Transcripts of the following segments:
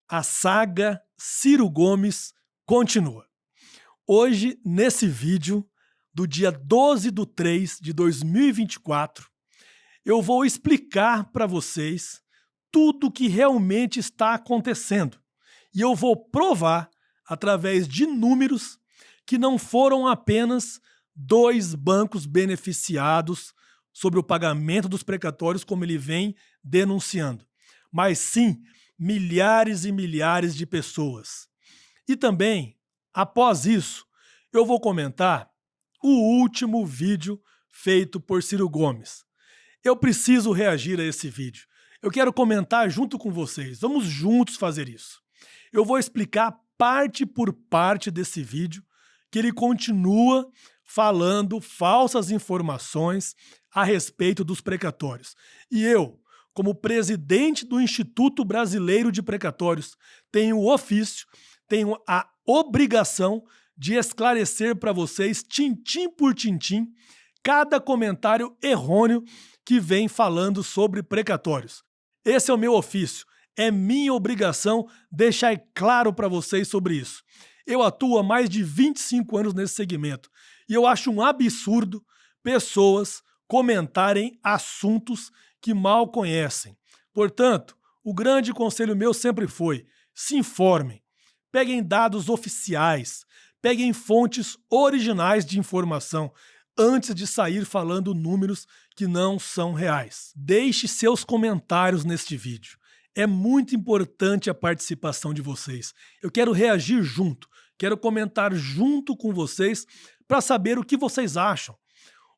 A saga Ciro Gomes continua. Hoje, nesse vídeo do dia 12/3/2024, eu vou explicar para vocês tudo o que realmente está acontecendo. E eu vou provar, através de números, que não foram apenas 2 bancos beneficiados sobre o pagamento dos precatórios, como ele vem denunciando, mas sim milhares e milhares de pessoas. E também, após isso, eu vou comentar o último vídeo feito por Ciro Gomes. Eu preciso reagir a esse vídeo. Eu quero comentar junto com vocês. Vamos juntos fazer isso. Eu vou explicar parte por parte desse vídeo que ele continua falando falsas informações a respeito dos precatórios. E eu, como presidente do Instituto Brasileiro de Precatórios, tenho o ofício, tenho a obrigação de esclarecer para vocês, tintim por tintim, cada comentário errôneo que vem falando sobre precatórios. Esse é o meu ofício, é minha obrigação deixar claro para vocês sobre isso. Eu atuo há mais de 25 anos nesse segmento e eu acho um absurdo pessoas comentarem assuntos que mal conhecem. Portanto, o grande conselho meu sempre foi: se informem, peguem dados oficiais, peguem fontes originais de informação antes de sair falando números que não são reais. Deixe seus comentários neste vídeo. É muito importante a participação de vocês. Eu quero reagir junto, quero comentar junto com vocês para saber o que vocês acham,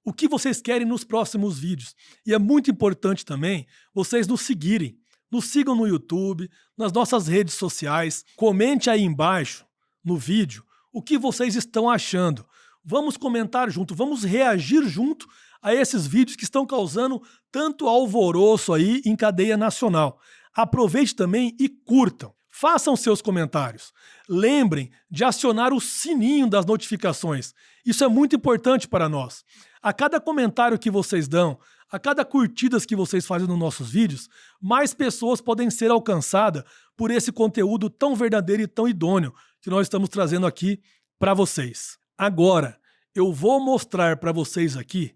o que vocês querem nos próximos vídeos. E é muito importante também vocês nos seguirem. Nos sigam no YouTube, nas nossas redes sociais. Comente aí embaixo, no vídeo, o que vocês estão achando. Vamos comentar junto, vamos reagir junto a esses vídeos que estão causando tanto alvoroço aí em cadeia nacional. Aproveite também e curtam. Façam seus comentários. Lembrem de acionar o sininho das notificações. Isso é muito importante para nós. A cada comentário que vocês dão, a cada curtidas que vocês fazem nos nossos vídeos, mais pessoas podem ser alcançadas por esse conteúdo tão verdadeiro e tão idôneo que nós estamos trazendo aqui para vocês. Agora, eu vou mostrar para vocês aqui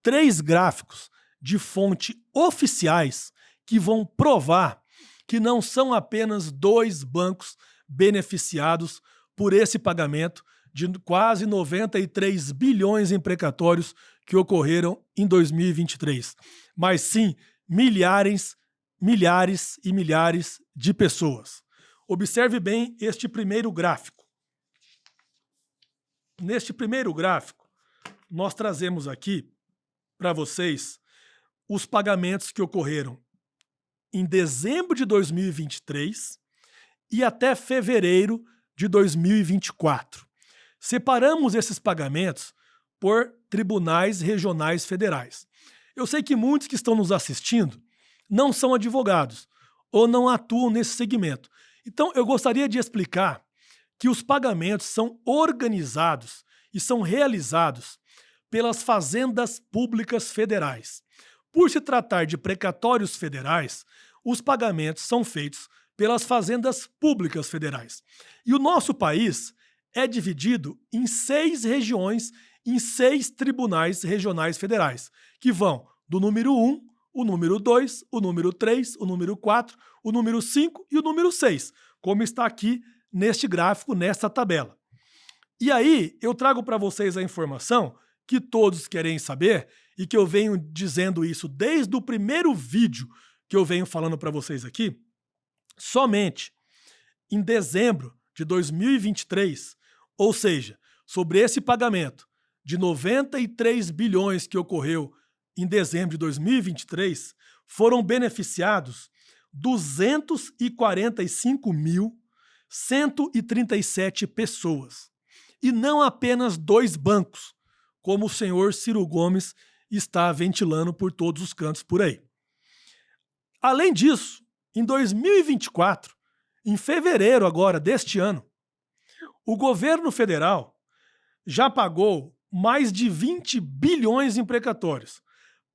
3 gráficos de fonte oficiais que vão provar que não são apenas 2 bancos beneficiados por esse pagamento de quase 93 bilhões em precatórios que ocorreram em 2023, mas sim milhares e milhares de pessoas. Observe bem este primeiro gráfico. Neste primeiro gráfico, nós trazemos aqui para vocês os pagamentos que ocorreram em dezembro de 2023 e até fevereiro de 2024. Separamos esses pagamentos por tribunais regionais federais. Eu sei que muitos que estão nos assistindo não são advogados ou não atuam nesse segmento. Então, eu gostaria de explicar que os pagamentos são organizados e são realizados pelas fazendas públicas federais. Por se tratar de precatórios federais, os pagamentos são feitos pelas fazendas públicas federais. E o nosso país é dividido em 6 regiões, em 6 tribunais regionais federais, que vão do número 1, o número 2, o número 3, o número 4, o número 5 e o número 6, como está aqui neste gráfico, nesta tabela. E aí, eu trago para vocês a informação que todos querem saber e que eu venho dizendo isso desde o primeiro vídeo que eu venho falando para vocês aqui. Somente em dezembro de 2023, ou seja, sobre esse pagamento de 93 bilhões que ocorreu em dezembro de 2023, foram beneficiados 245.137 pessoas. E não apenas 2 bancos, como o senhor Ciro Gomes está ventilando por todos os cantos por aí. Além disso, em 2024, em fevereiro agora deste ano, o governo federal já pagou mais de 20 bilhões em precatórios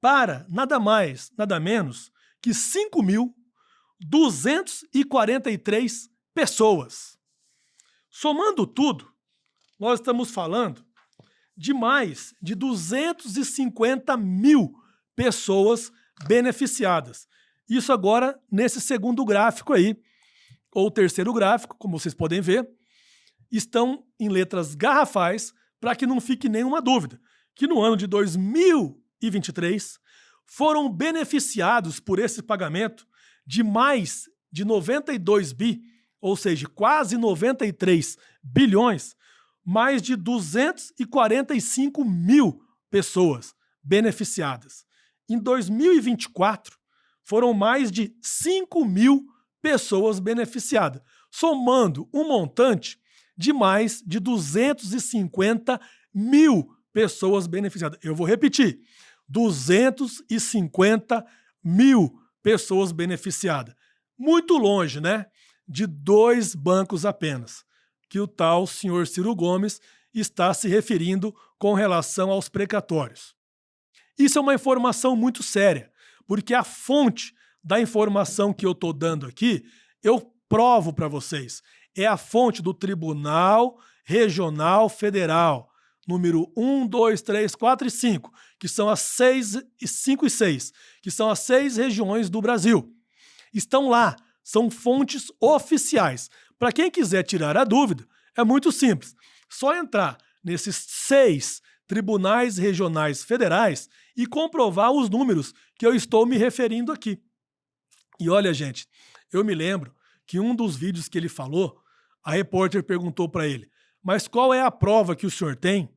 para nada mais, nada menos que 5.243 pessoas. Somando tudo, nós estamos falando de mais de 250 mil pessoas beneficiadas. Isso agora nesse segundo gráfico aí, ou terceiro gráfico, como vocês podem ver, estão em letras garrafais para que não fique nenhuma dúvida, que no ano de 2023 foram beneficiados por esse pagamento de mais de 92 bi, ou seja, quase 93 bilhões, mais de 245 mil pessoas beneficiadas. Em 2024, foram mais de 5 mil pessoas beneficiadas, somando um montante de mais de 250 mil pessoas beneficiadas. Eu vou repetir, 250 mil pessoas beneficiadas. Muito longe, né? De 2 bancos apenas, que o tal senhor Ciro Gomes está se referindo com relação aos precatórios. Isso é uma informação muito séria, porque a fonte da informação que eu estou dando aqui, eu provo para vocês. É a fonte do Tribunal Regional Federal, número 1, 2, 3, 4 e 5, que são as 5 e 6, que são as 6 regiões do Brasil. Estão lá, são fontes oficiais. Para quem quiser tirar a dúvida, é muito simples. Só entrar nesses 6 tribunais regionais federais e comprovar os números que eu estou me referindo aqui. E olha, gente, eu me lembro que um dos vídeos que ele falou, a repórter perguntou para ele, mas qual é a prova que o senhor tem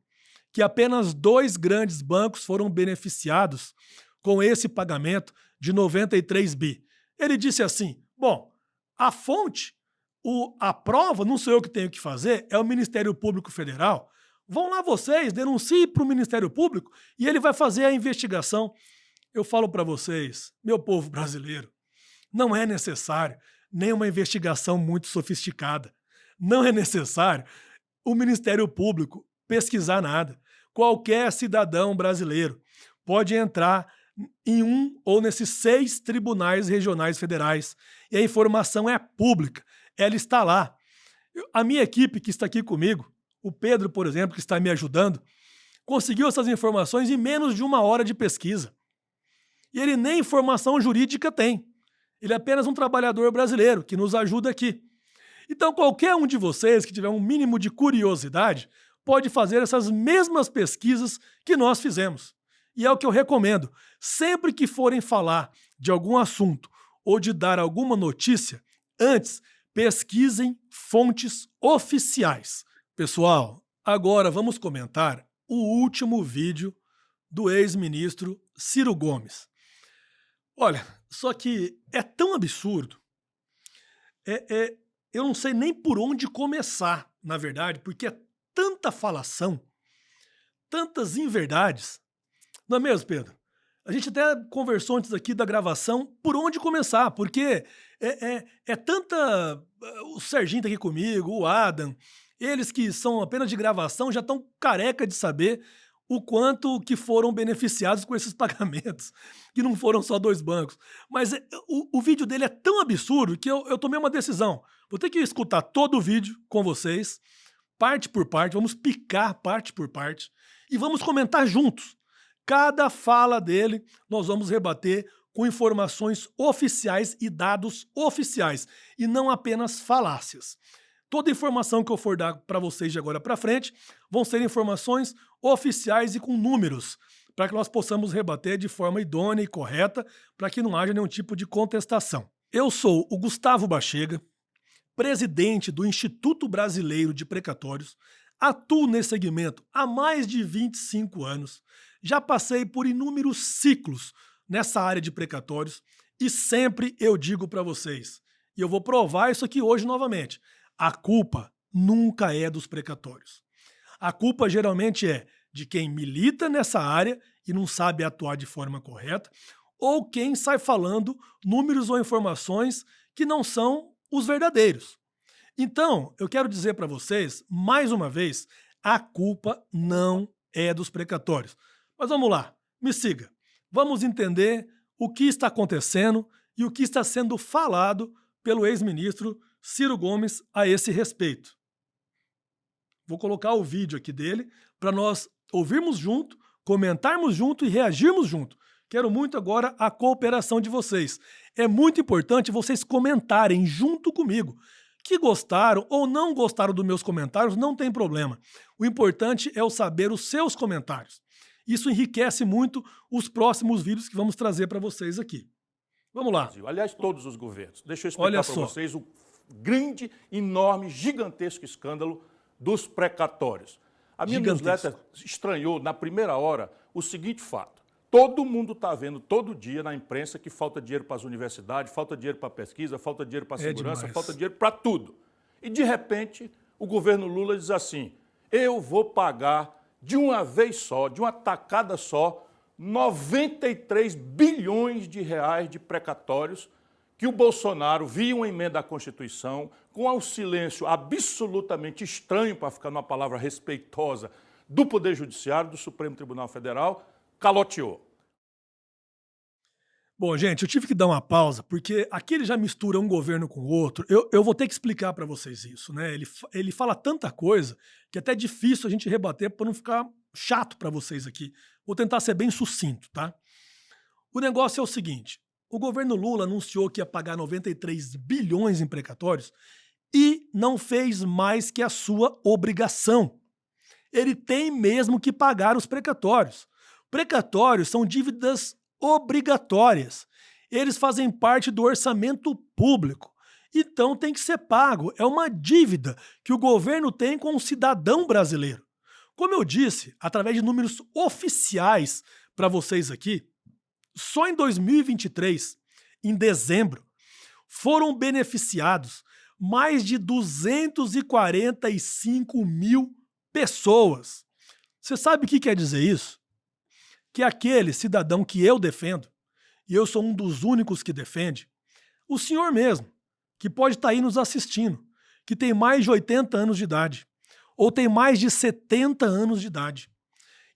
que apenas 2 grandes bancos foram beneficiados com esse pagamento de 93 bi? Ele disse assim, bom, a fonte, a prova, não sou eu que tenho que fazer, é o Ministério Público Federal. Vão lá vocês, denunciem para o Ministério Público e ele vai fazer a investigação. Eu falo para vocês, meu povo brasileiro, não é necessário nem uma investigação muito sofisticada. Não é necessário o Ministério Público pesquisar nada. Qualquer cidadão brasileiro pode entrar em um ou nesses 6 tribunais regionais federais e a informação é pública, ela está lá. A minha equipe que está aqui comigo, o Pedro, por exemplo, que está me ajudando, conseguiu essas informações em menos de 1 hora de pesquisa. E ele nem informação jurídica tem. Ele é apenas um trabalhador brasileiro que nos ajuda aqui. Então, qualquer um de vocês que tiver um mínimo de curiosidade pode fazer essas mesmas pesquisas que nós fizemos. E é o que eu recomendo. Sempre que forem falar de algum assunto ou de dar alguma notícia, antes pesquisem fontes oficiais. Pessoal, agora vamos comentar o último vídeo do ex-ministro Ciro Gomes. Olha, só que é tão absurdo, eu não sei nem por onde começar, na verdade, porque é tanta falação, tantas inverdades. Não é mesmo, Pedro? A gente até conversou antes aqui da gravação por onde começar, porque é tanta... O Serginho tá aqui comigo, o Adam, eles que são apenas de gravação já estão careca de saber o quanto que foram beneficiados com esses pagamentos, que não foram só 2 bancos. Mas o vídeo dele é tão absurdo que eu tomei uma decisão. Vou ter que escutar todo o vídeo com vocês, parte por parte, vamos picar parte por parte e vamos comentar juntos. Cada fala dele nós vamos rebater com informações oficiais e dados oficiais, e não apenas falácias. Toda informação que eu for dar para vocês de agora para frente vão ser informações oficiais e com números, para que nós possamos rebater de forma idônea e correta, para que não haja nenhum tipo de contestação. Eu sou o Gustavo Bachega, presidente do Instituto Brasileiro de Precatórios, atuo nesse segmento há mais de 25 anos, já passei por inúmeros ciclos nessa área de precatórios e sempre eu digo para vocês, e eu vou provar isso aqui hoje novamente, a culpa nunca é dos precatórios. A culpa geralmente é de quem milita nessa área e não sabe atuar de forma correta, ou quem sai falando números ou informações que não são os verdadeiros. Então, eu quero dizer para vocês, mais uma vez, a culpa não é dos precatórios. Mas vamos lá, me siga. Vamos entender o que está acontecendo e o que está sendo falado pelo ex-ministro Ciro Gomes a esse respeito. Vou colocar o vídeo aqui dele para nós ouvirmos junto, comentarmos junto e reagirmos junto. Quero muito agora a cooperação de vocês. É muito importante vocês comentarem junto comigo. Que gostaram ou não gostaram dos meus comentários, não tem problema. O importante é eu saber os seus comentários. Isso enriquece muito os próximos vídeos que vamos trazer para vocês aqui. Vamos lá. Aliás, todos os governos. Deixa eu explicar para vocês o grande, enorme, gigantesco escândalo dos precatórios. A minha newsletter estranhou, na primeira hora, o seguinte fato. Todo mundo está vendo todo dia na imprensa que falta dinheiro para as universidades, falta dinheiro para a pesquisa, falta dinheiro para a segurança, falta dinheiro para tudo. E, de repente, o governo Lula diz assim, eu vou pagar de uma vez só, de uma tacada só, 93 bilhões de reais de precatórios que o Bolsonaro, via uma emenda à Constituição, com um silêncio absolutamente estranho, para ficar numa palavra respeitosa, do Poder Judiciário, do Supremo Tribunal Federal, caloteou. Bom, gente, eu tive que dar uma pausa, porque aqui ele já mistura um governo com o outro. Eu vou ter que explicar para vocês isso, né? Ele fala tanta coisa que é até difícil a gente rebater para não ficar chato para vocês aqui. Vou tentar ser bem sucinto, tá? O negócio é o seguinte, o governo Lula anunciou que ia pagar 93 bilhões em precatórios e não fez mais que a sua obrigação. Ele tem mesmo que pagar os precatórios. Precatórios são dívidas obrigatórias. Eles fazem parte do orçamento público. Então tem que ser pago. É uma dívida que o governo tem com o cidadão brasileiro. Como eu disse, através de números oficiais para vocês aqui, só em 2023, em dezembro, foram beneficiados mais de 245 mil pessoas. Você sabe o que quer dizer isso? Que aquele cidadão que eu defendo, e eu sou um dos únicos que defende, o senhor mesmo, que pode estar aí nos assistindo, que tem mais de 80 anos de idade, ou tem mais de 70 anos de idade,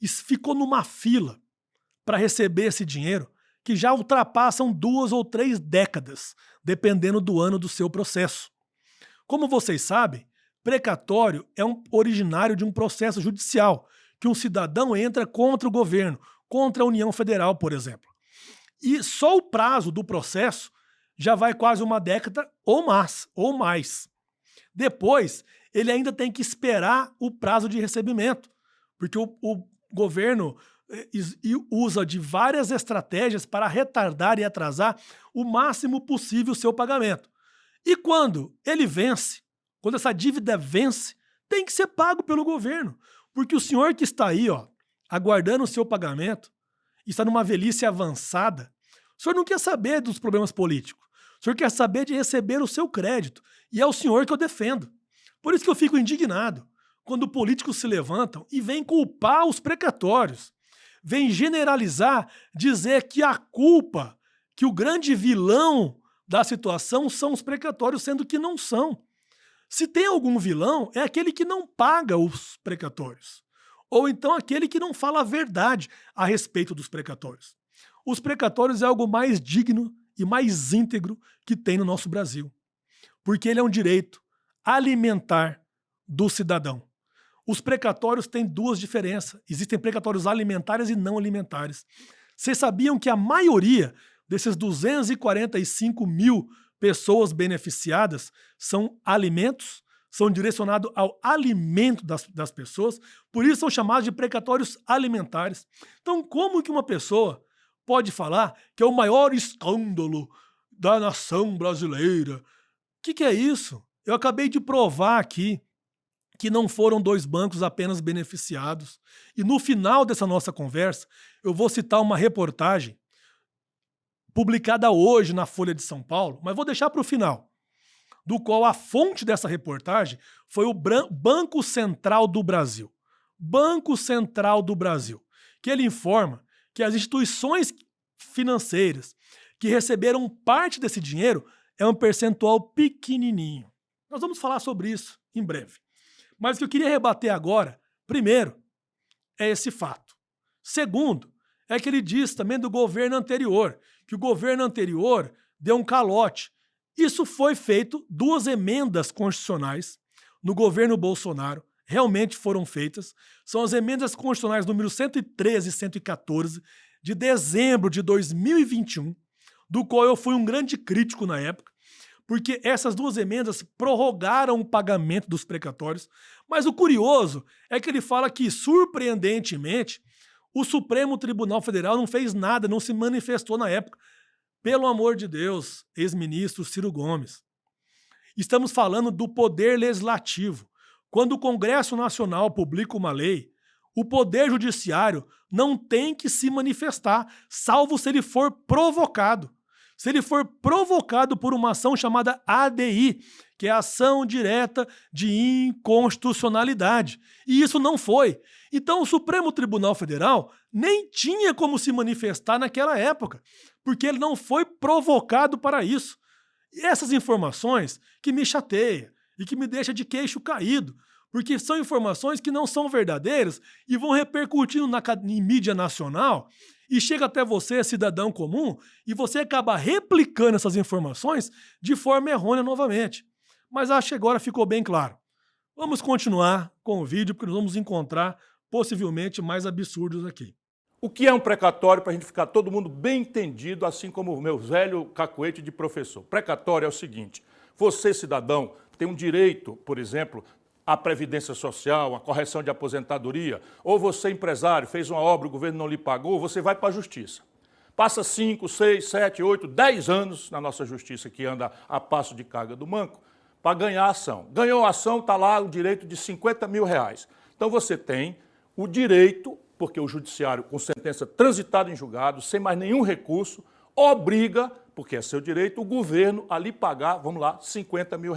e ficou numa fila para receber esse dinheiro que já ultrapassam 2 ou 3 décadas, dependendo do ano do seu processo. Como vocês sabem, precatório é originário de um processo judicial, que um cidadão entra contra o governo, contra a União Federal, por exemplo. E só o prazo do processo já vai quase uma década ou mais. Depois, ele ainda tem que esperar o prazo de recebimento, porque o governo usa de várias estratégias para retardar e atrasar o máximo possível o seu pagamento. E quando ele vence, quando essa dívida vence, tem que ser pago pelo governo, porque o senhor que está aí, aguardando o seu pagamento, está numa velhice avançada, o senhor não quer saber dos problemas políticos, o senhor quer saber de receber o seu crédito, e é o senhor que eu defendo. Por isso que eu fico indignado quando políticos se levantam e vêm culpar os precatórios, vêm generalizar, dizer que a culpa, que o grande vilão da situação são os precatórios, sendo que não são. Se tem algum vilão, é aquele que não paga os precatórios. Ou então aquele que não fala a verdade a respeito dos precatórios. Os precatórios é algo mais digno e mais íntegro que tem no nosso Brasil. Porque ele é um direito alimentar do cidadão. Os precatórios têm duas diferenças. Existem precatórios alimentares e não alimentares. Vocês sabiam que a maioria desses 245 mil pessoas beneficiadas são alimentos? São direcionados ao alimento das pessoas, por isso são chamados de precatórios alimentares. Então, como que uma pessoa pode falar que é o maior escândalo da nação brasileira? O que é isso? Eu acabei de provar aqui que não foram 2 bancos apenas beneficiados. E no final dessa nossa conversa, eu vou citar uma reportagem publicada hoje na Folha de São Paulo, mas vou deixar para o final, do qual a fonte dessa reportagem foi o Banco Central do Brasil. Banco Central do Brasil, que ele informa que as instituições financeiras que receberam parte desse dinheiro é um percentual pequenininho. Nós vamos falar sobre isso em breve. Mas o que eu queria rebater agora, primeiro, é esse fato. Segundo, é que ele diz também do governo anterior, que o governo anterior deu um calote Isso foi feito, 2 emendas constitucionais no governo Bolsonaro, realmente foram feitas. São as emendas constitucionais número 113 e 114, de dezembro de 2021, do qual eu fui um grande crítico na época, porque essas 2 emendas prorrogaram o pagamento dos precatórios, mas o curioso é que ele fala que, surpreendentemente, o Supremo Tribunal Federal não fez nada, não se manifestou na época. Pelo amor de Deus, ex-ministro Ciro Gomes. Estamos falando do poder legislativo. Quando o Congresso Nacional publica uma lei, o Poder Judiciário não tem que se manifestar, salvo se ele for provocado. Se ele for provocado por uma ação chamada ADI, que é a Ação Direta de Inconstitucionalidade. E isso não foi. Então o Supremo Tribunal Federal nem tinha como se manifestar naquela época, porque ele não foi provocado para isso. E essas informações que me chateiam e que me deixam de queixo caído, porque são informações que não são verdadeiras e vão repercutindo em mídia nacional e chega até você, cidadão comum, e você acaba replicando essas informações de forma errônea novamente. Mas acho que agora ficou bem claro. Vamos continuar com o vídeo, porque nós vamos encontrar possivelmente mais absurdos aqui. O que é um precatório, para a gente ficar todo mundo bem entendido, assim como o meu velho cacuete de professor? Precatório é o seguinte: você, cidadão, tem um direito, por exemplo, à previdência social, à correção de aposentadoria, ou você, empresário, fez uma obra, o governo não lhe pagou, você vai para a justiça. Passa 5, 6, 7, 8, 10 anos na nossa justiça, que anda a passo de carga do manco, para ganhar a ação. Ganhou a ação, está lá o direito de R$50 mil. Então você tem o direito, porque o judiciário, com sentença transitada em julgado, sem mais nenhum recurso, obriga, porque é seu direito, o governo a lhe pagar, vamos lá, R$50 mil.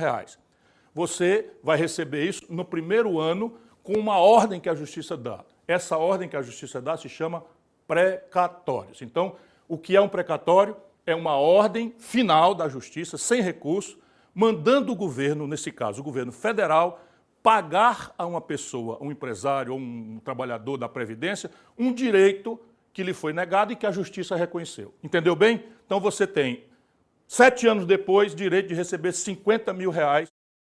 Você vai receber isso no primeiro ano com uma ordem que a Justiça dá. Essa ordem que a Justiça dá se chama precatórios. Então, o que é um precatório? É uma ordem final da Justiça, sem recurso, mandando o governo, nesse caso o governo federal, pagar a uma pessoa, um empresário ou um trabalhador da Previdência, um direito que lhe foi negado e que a Justiça reconheceu. Entendeu bem? Então você tem, 7 anos depois, direito de receber R$50 mil.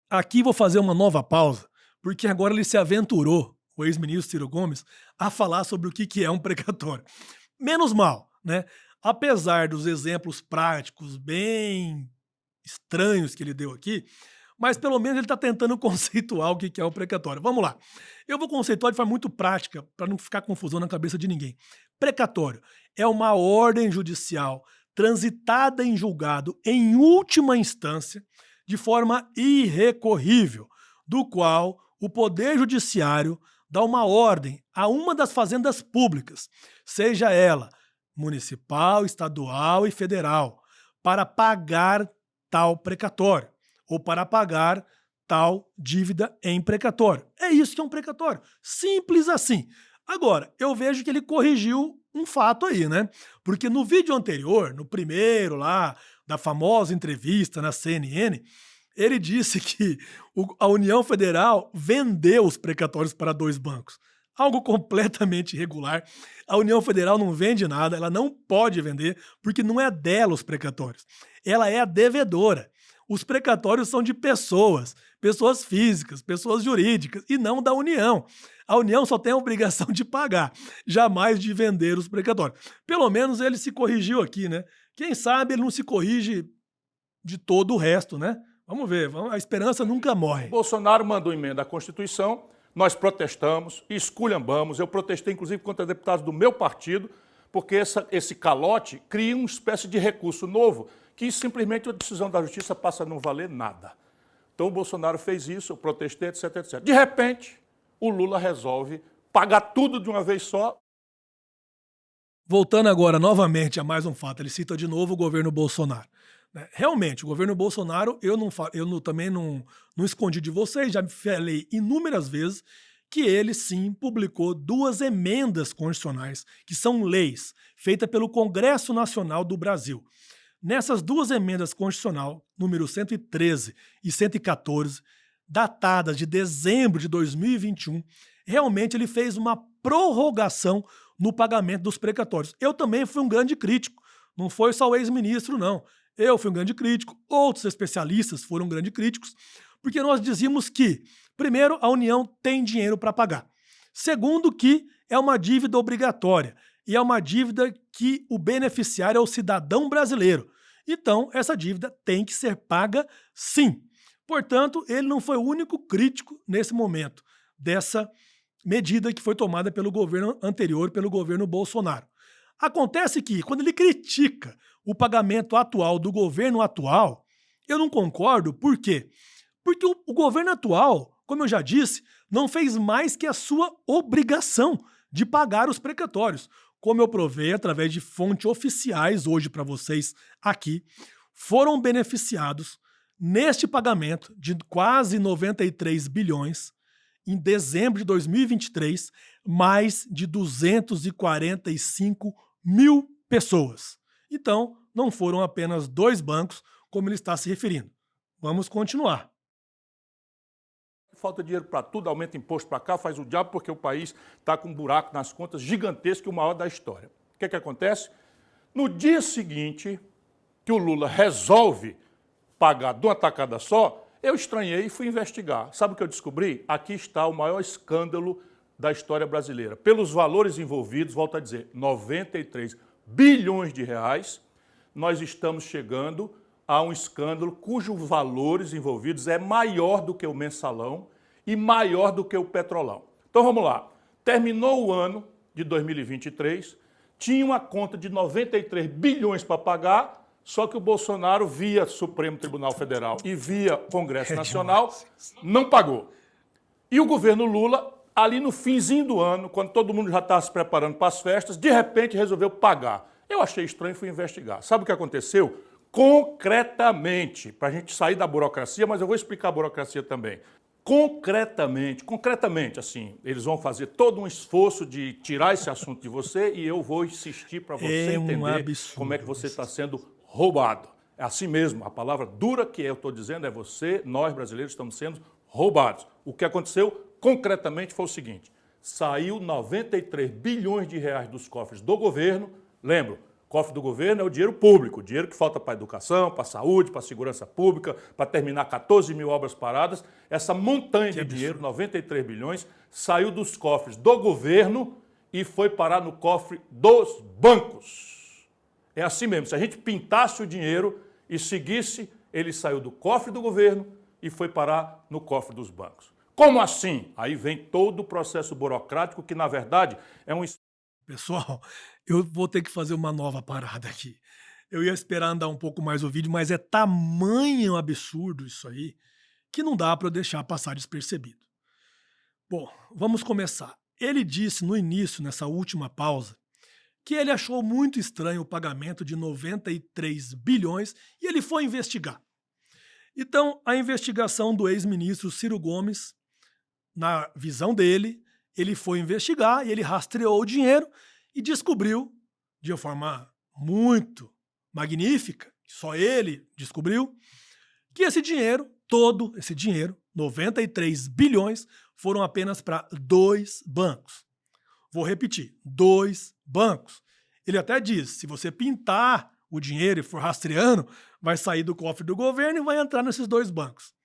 Aqui vou fazer uma nova pausa, porque agora ele se aventurou, o ex-ministro Ciro Gomes, a falar sobre o que é um precatório. Menos mal, né? Apesar dos exemplos práticos bem estranhos que ele deu aqui, mas pelo menos ele está tentando conceituar o que é o precatório. Vamos lá. Eu vou conceituar de forma muito prática, para não ficar confusão na cabeça de ninguém. Precatório é uma ordem judicial transitada em julgado em última instância, de forma irrecorrível, do qual o Poder Judiciário dá uma ordem a uma das fazendas públicas, seja ela municipal, estadual e federal, para pagar tal precatório, ou para pagar tal dívida em precatório. É isso que é um precatório. Simples assim. Agora, eu vejo que ele corrigiu um fato aí, né? Porque no vídeo anterior, no primeiro lá, da famosa entrevista na CNN, ele disse que a União Federal vendeu os precatórios para 2 bancos. Algo completamente irregular. A União Federal não vende nada, ela não pode vender, porque não é dela os precatórios. Ela é a devedora. Os precatórios são de pessoas físicas, pessoas jurídicas, e não da União. A União só tem a obrigação de pagar, jamais de vender os precatórios. Pelo menos ele se corrigiu aqui, né? Quem sabe ele não se corrige de todo o resto, né? Vamos ver, a esperança nunca morre. Bolsonaro mandou emenda à Constituição, nós protestamos, esculhambamos, eu protestei inclusive contra deputados do meu partido, porque esse calote cria uma espécie de recurso novo, que simplesmente a decisão da Justiça passa a não valer nada. Então o Bolsonaro fez isso, eu protestei, etc, etc. De repente, o Lula resolve pagar tudo de uma vez só. Voltando agora novamente a mais um fato, ele cita de novo o governo Bolsonaro. Realmente, o governo Bolsonaro, também não escondi de vocês, já falei inúmeras vezes que ele sim publicou 2 emendas constitucionais, que são leis, feitas pelo Congresso Nacional do Brasil. Nessas 2 emendas constitucionais, número 113 e 114, datadas de dezembro de 2021, realmente ele fez uma prorrogação no pagamento dos precatórios. Eu também fui um grande crítico, não foi só o ex-ministro, não. Eu fui um grande crítico, outros especialistas foram grandes críticos, porque nós dizíamos que, primeiro, a União tem dinheiro para pagar. Segundo, que é uma dívida obrigatória e é uma dívida que o beneficiário é o cidadão brasileiro. Então, essa dívida tem que ser paga sim. Portanto, ele não foi o único crítico nesse momento dessa medida que foi tomada pelo governo anterior, pelo governo Bolsonaro. Acontece que, quando ele critica o pagamento atual do governo atual, eu não concordo. Por quê? Porque o governo atual, como eu já disse, não fez mais que a sua obrigação de pagar os precatórios. Como eu provei através de fontes oficiais hoje para vocês aqui, foram beneficiados neste pagamento de quase 93 bilhões, em dezembro de 2023, mais de 245 mil pessoas. Então, não foram apenas 2 bancos, como ele está se referindo. Vamos continuar. Falta dinheiro para tudo, aumenta imposto para cá, faz o diabo, porque o país está com um buraco nas contas gigantesco, o maior da história. O que acontece? No dia seguinte que o Lula resolve pagar de uma tacada só, eu estranhei e fui investigar. Sabe o que eu descobri? Aqui está o maior escândalo da história brasileira. Pelos valores envolvidos, volto a dizer, 93 bilhões de reais, nós estamos chegando a um escândalo cujos valores envolvidos é maior do que o mensalão e maior do que o petrolão. Então vamos lá. Terminou o ano de 2023, tinha uma conta de 93 bilhões para pagar, só que o Bolsonaro, via Supremo Tribunal Federal e via Congresso Nacional, não pagou. E o governo Lula, ali no finzinho do ano, quando todo mundo já estava se preparando para as festas, de repente resolveu pagar. Eu achei estranho e fui investigar. Sabe o que aconteceu? Concretamente, para a gente sair da burocracia, mas eu vou explicar a burocracia também. Concretamente, assim, eles vão fazer todo um esforço de tirar esse assunto de você e eu vou insistir para você entender como é que você está sendo roubado. É assim mesmo, a palavra dura que eu estou dizendo é você, nós brasileiros estamos sendo roubados. O que aconteceu concretamente foi o seguinte: saiu 93 bilhões de reais dos cofres do governo. Lembro, cofre do governo é o dinheiro público, o dinheiro que falta para a educação, para a saúde, para a segurança pública, para terminar 14 mil obras paradas. Essa montanha de dinheiro, 93 bilhões, saiu dos cofres do governo e foi parar no cofre dos bancos. É assim mesmo, se a gente pintasse o dinheiro e seguisse, ele saiu do cofre do governo e foi parar no cofre dos bancos. Como assim? Aí vem todo o processo burocrático que, na verdade, é um... Pessoal, eu vou ter que fazer uma nova parada aqui. Eu ia esperar andar um pouco mais o vídeo, mas é tamanho absurdo isso aí que não dá para eu deixar passar despercebido. Bom, vamos começar. Ele disse no início, nessa última pausa, que ele achou muito estranho o pagamento de 93 bilhões e ele foi investigar. Então, a investigação do ex-ministro Ciro Gomes, na visão dele, ele foi investigar e ele rastreou o dinheiro e descobriu, de uma forma muito magnífica, só ele descobriu, que esse dinheiro, todo esse dinheiro, 93 bilhões, foram apenas para 2 bancos. Vou repetir, 2 bancos. Ele até diz, se você pintar o dinheiro e for rastreando, vai sair do cofre do governo e vai entrar nesses 2 bancos.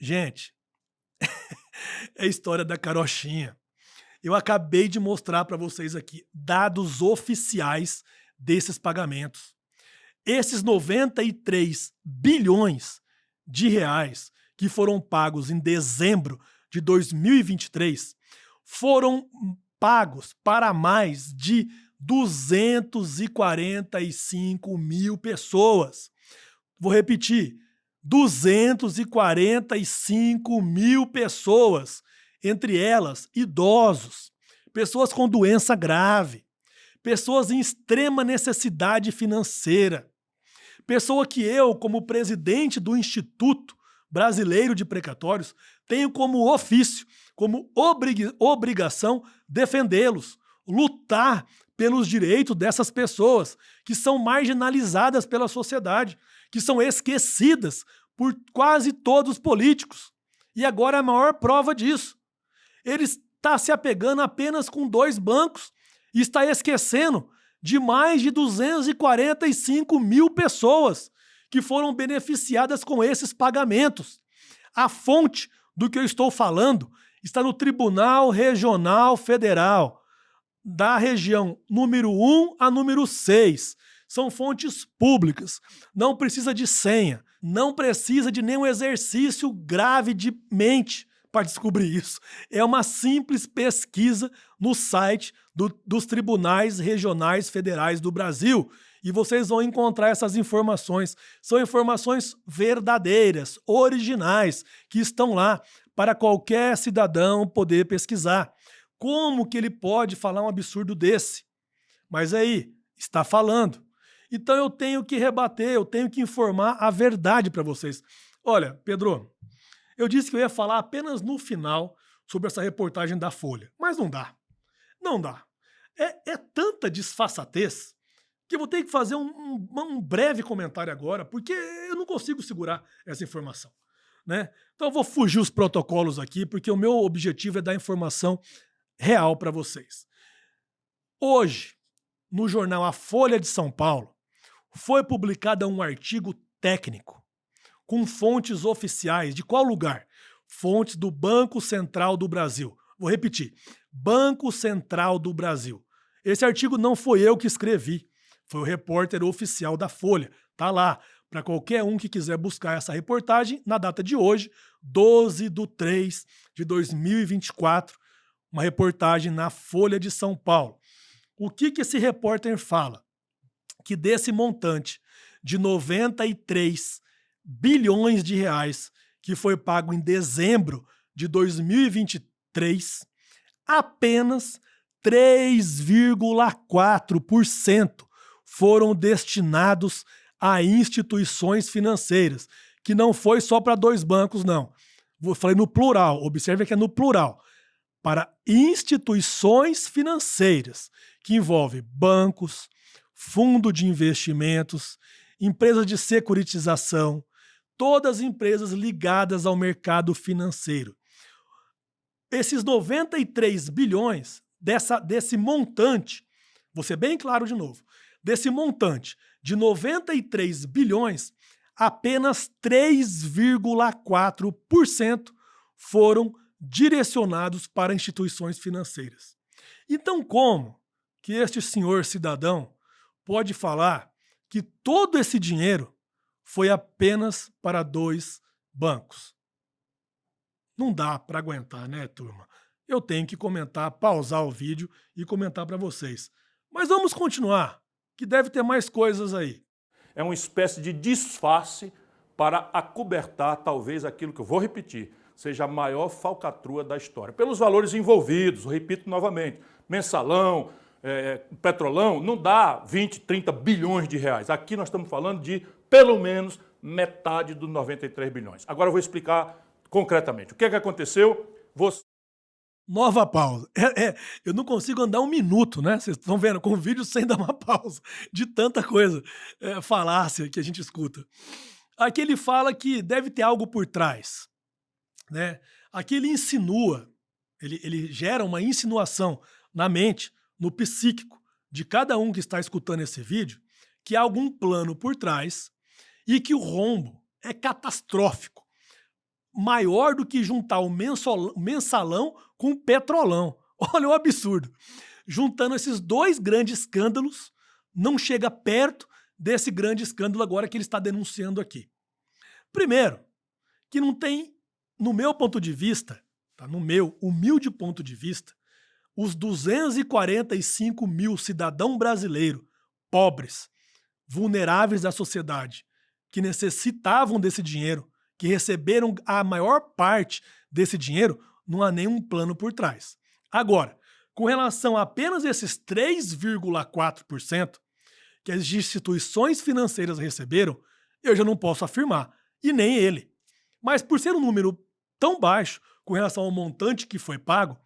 Gente, é a história da carochinha. Eu acabei de mostrar para vocês aqui dados oficiais desses pagamentos. Esses 93 bilhões de reais que foram pagos em dezembro de 2023 foram pagos para mais de 245 mil pessoas. Vou repetir, 245 mil pessoas, entre elas idosos, pessoas com doença grave, pessoas em extrema necessidade financeira, pessoa que eu, como presidente do Instituto Brasileiro de Precatórios, tenho como ofício, como obrigação defendê-los, lutar pelos direitos dessas pessoas que são marginalizadas pela sociedade, que são esquecidas por quase todos os políticos. E agora é a maior prova disso. Ele está se apegando apenas com 2 bancos e está esquecendo de mais de 245 mil pessoas que foram beneficiadas com esses pagamentos. A fonte do que eu estou falando está no Tribunal Regional Federal, da região número 1 a número 6. São fontes públicas, não precisa de senha, não precisa de nenhum exercício grave de mente para descobrir isso. É uma simples pesquisa no site dos tribunais regionais federais do Brasil e vocês vão encontrar essas informações. São informações verdadeiras, originais, que estão lá para qualquer cidadão poder pesquisar. Como que ele pode falar um absurdo desse? Mas aí, está falando. Então eu tenho que rebater, eu tenho que informar a verdade para vocês. Olha, Pedro, eu disse que eu ia falar apenas no final sobre essa reportagem da Folha, mas não dá. Não dá. É tanta disfarçatez que eu vou ter que fazer um breve comentário agora, porque eu não consigo segurar essa informação, né? Então eu vou fugir os protocolos aqui, porque o meu objetivo é dar informação real para vocês. Hoje, no jornal A Folha de São Paulo, foi publicado um artigo técnico com fontes oficiais. De qual lugar? Fontes do Banco Central do Brasil. Vou repetir. Banco Central do Brasil. Esse artigo não foi eu que escrevi. Foi o repórter oficial da Folha. Tá lá. Para qualquer um que quiser buscar essa reportagem, na data de hoje, 12/3/2024, uma reportagem na Folha de São Paulo. O que esse repórter fala? Que desse montante de 93 bilhões de reais que foi pago em dezembro de 2023, apenas 3,4% foram destinados a instituições financeiras, que não foi só para 2 bancos, não. Eu falei no plural, observe que é no plural. Para instituições financeiras, que envolve bancos, fundo de investimentos, empresas de securitização, todas as empresas ligadas ao mercado financeiro. Esses 93 bilhões desse montante, vou ser bem claro de novo, desse montante de 93 bilhões, apenas 3,4% foram direcionados para instituições financeiras. Então, como que este senhor cidadão pode falar que todo esse dinheiro foi apenas para 2 bancos? Não dá para aguentar, né, turma? Eu tenho que comentar, pausar o vídeo e comentar para vocês. Mas vamos continuar, que deve ter mais coisas aí. É uma espécie de disfarce para acobertar, talvez, aquilo que eu vou repetir, seja a maior falcatrua da história. Pelos valores envolvidos, repito novamente, mensalão, petrolão, não dá 20, 30 bilhões de reais. Aqui nós estamos falando de, pelo menos, metade dos 93 bilhões. Agora eu vou explicar concretamente. O que é que aconteceu? Nova pausa. Eu não consigo andar um minuto, né? Vocês estão vendo, com o vídeo sem dar uma pausa, de tanta coisa, falácia que a gente escuta. Aqui ele fala que deve ter algo por trás, né? Aqui ele insinua, ele gera uma insinuação na mente, no psíquico de cada um que está escutando esse vídeo, que há algum plano por trás e que o rombo é catastrófico, maior do que juntar o mensalão com o petrolão. Olha o absurdo. Juntando esses 2 grandes escândalos, não chega perto desse grande escândalo agora que ele está denunciando aqui. Primeiro, que não tem, no meu ponto de vista, tá? No meu humilde ponto de vista, os 245 mil cidadãos brasileiros pobres, vulneráveis da sociedade, que necessitavam desse dinheiro, que receberam a maior parte desse dinheiro, não há nenhum plano por trás. Agora, com relação a apenas esses 3,4% que as instituições financeiras receberam, eu já não posso afirmar, e nem ele. Mas por ser um número tão baixo com relação ao montante que foi pago,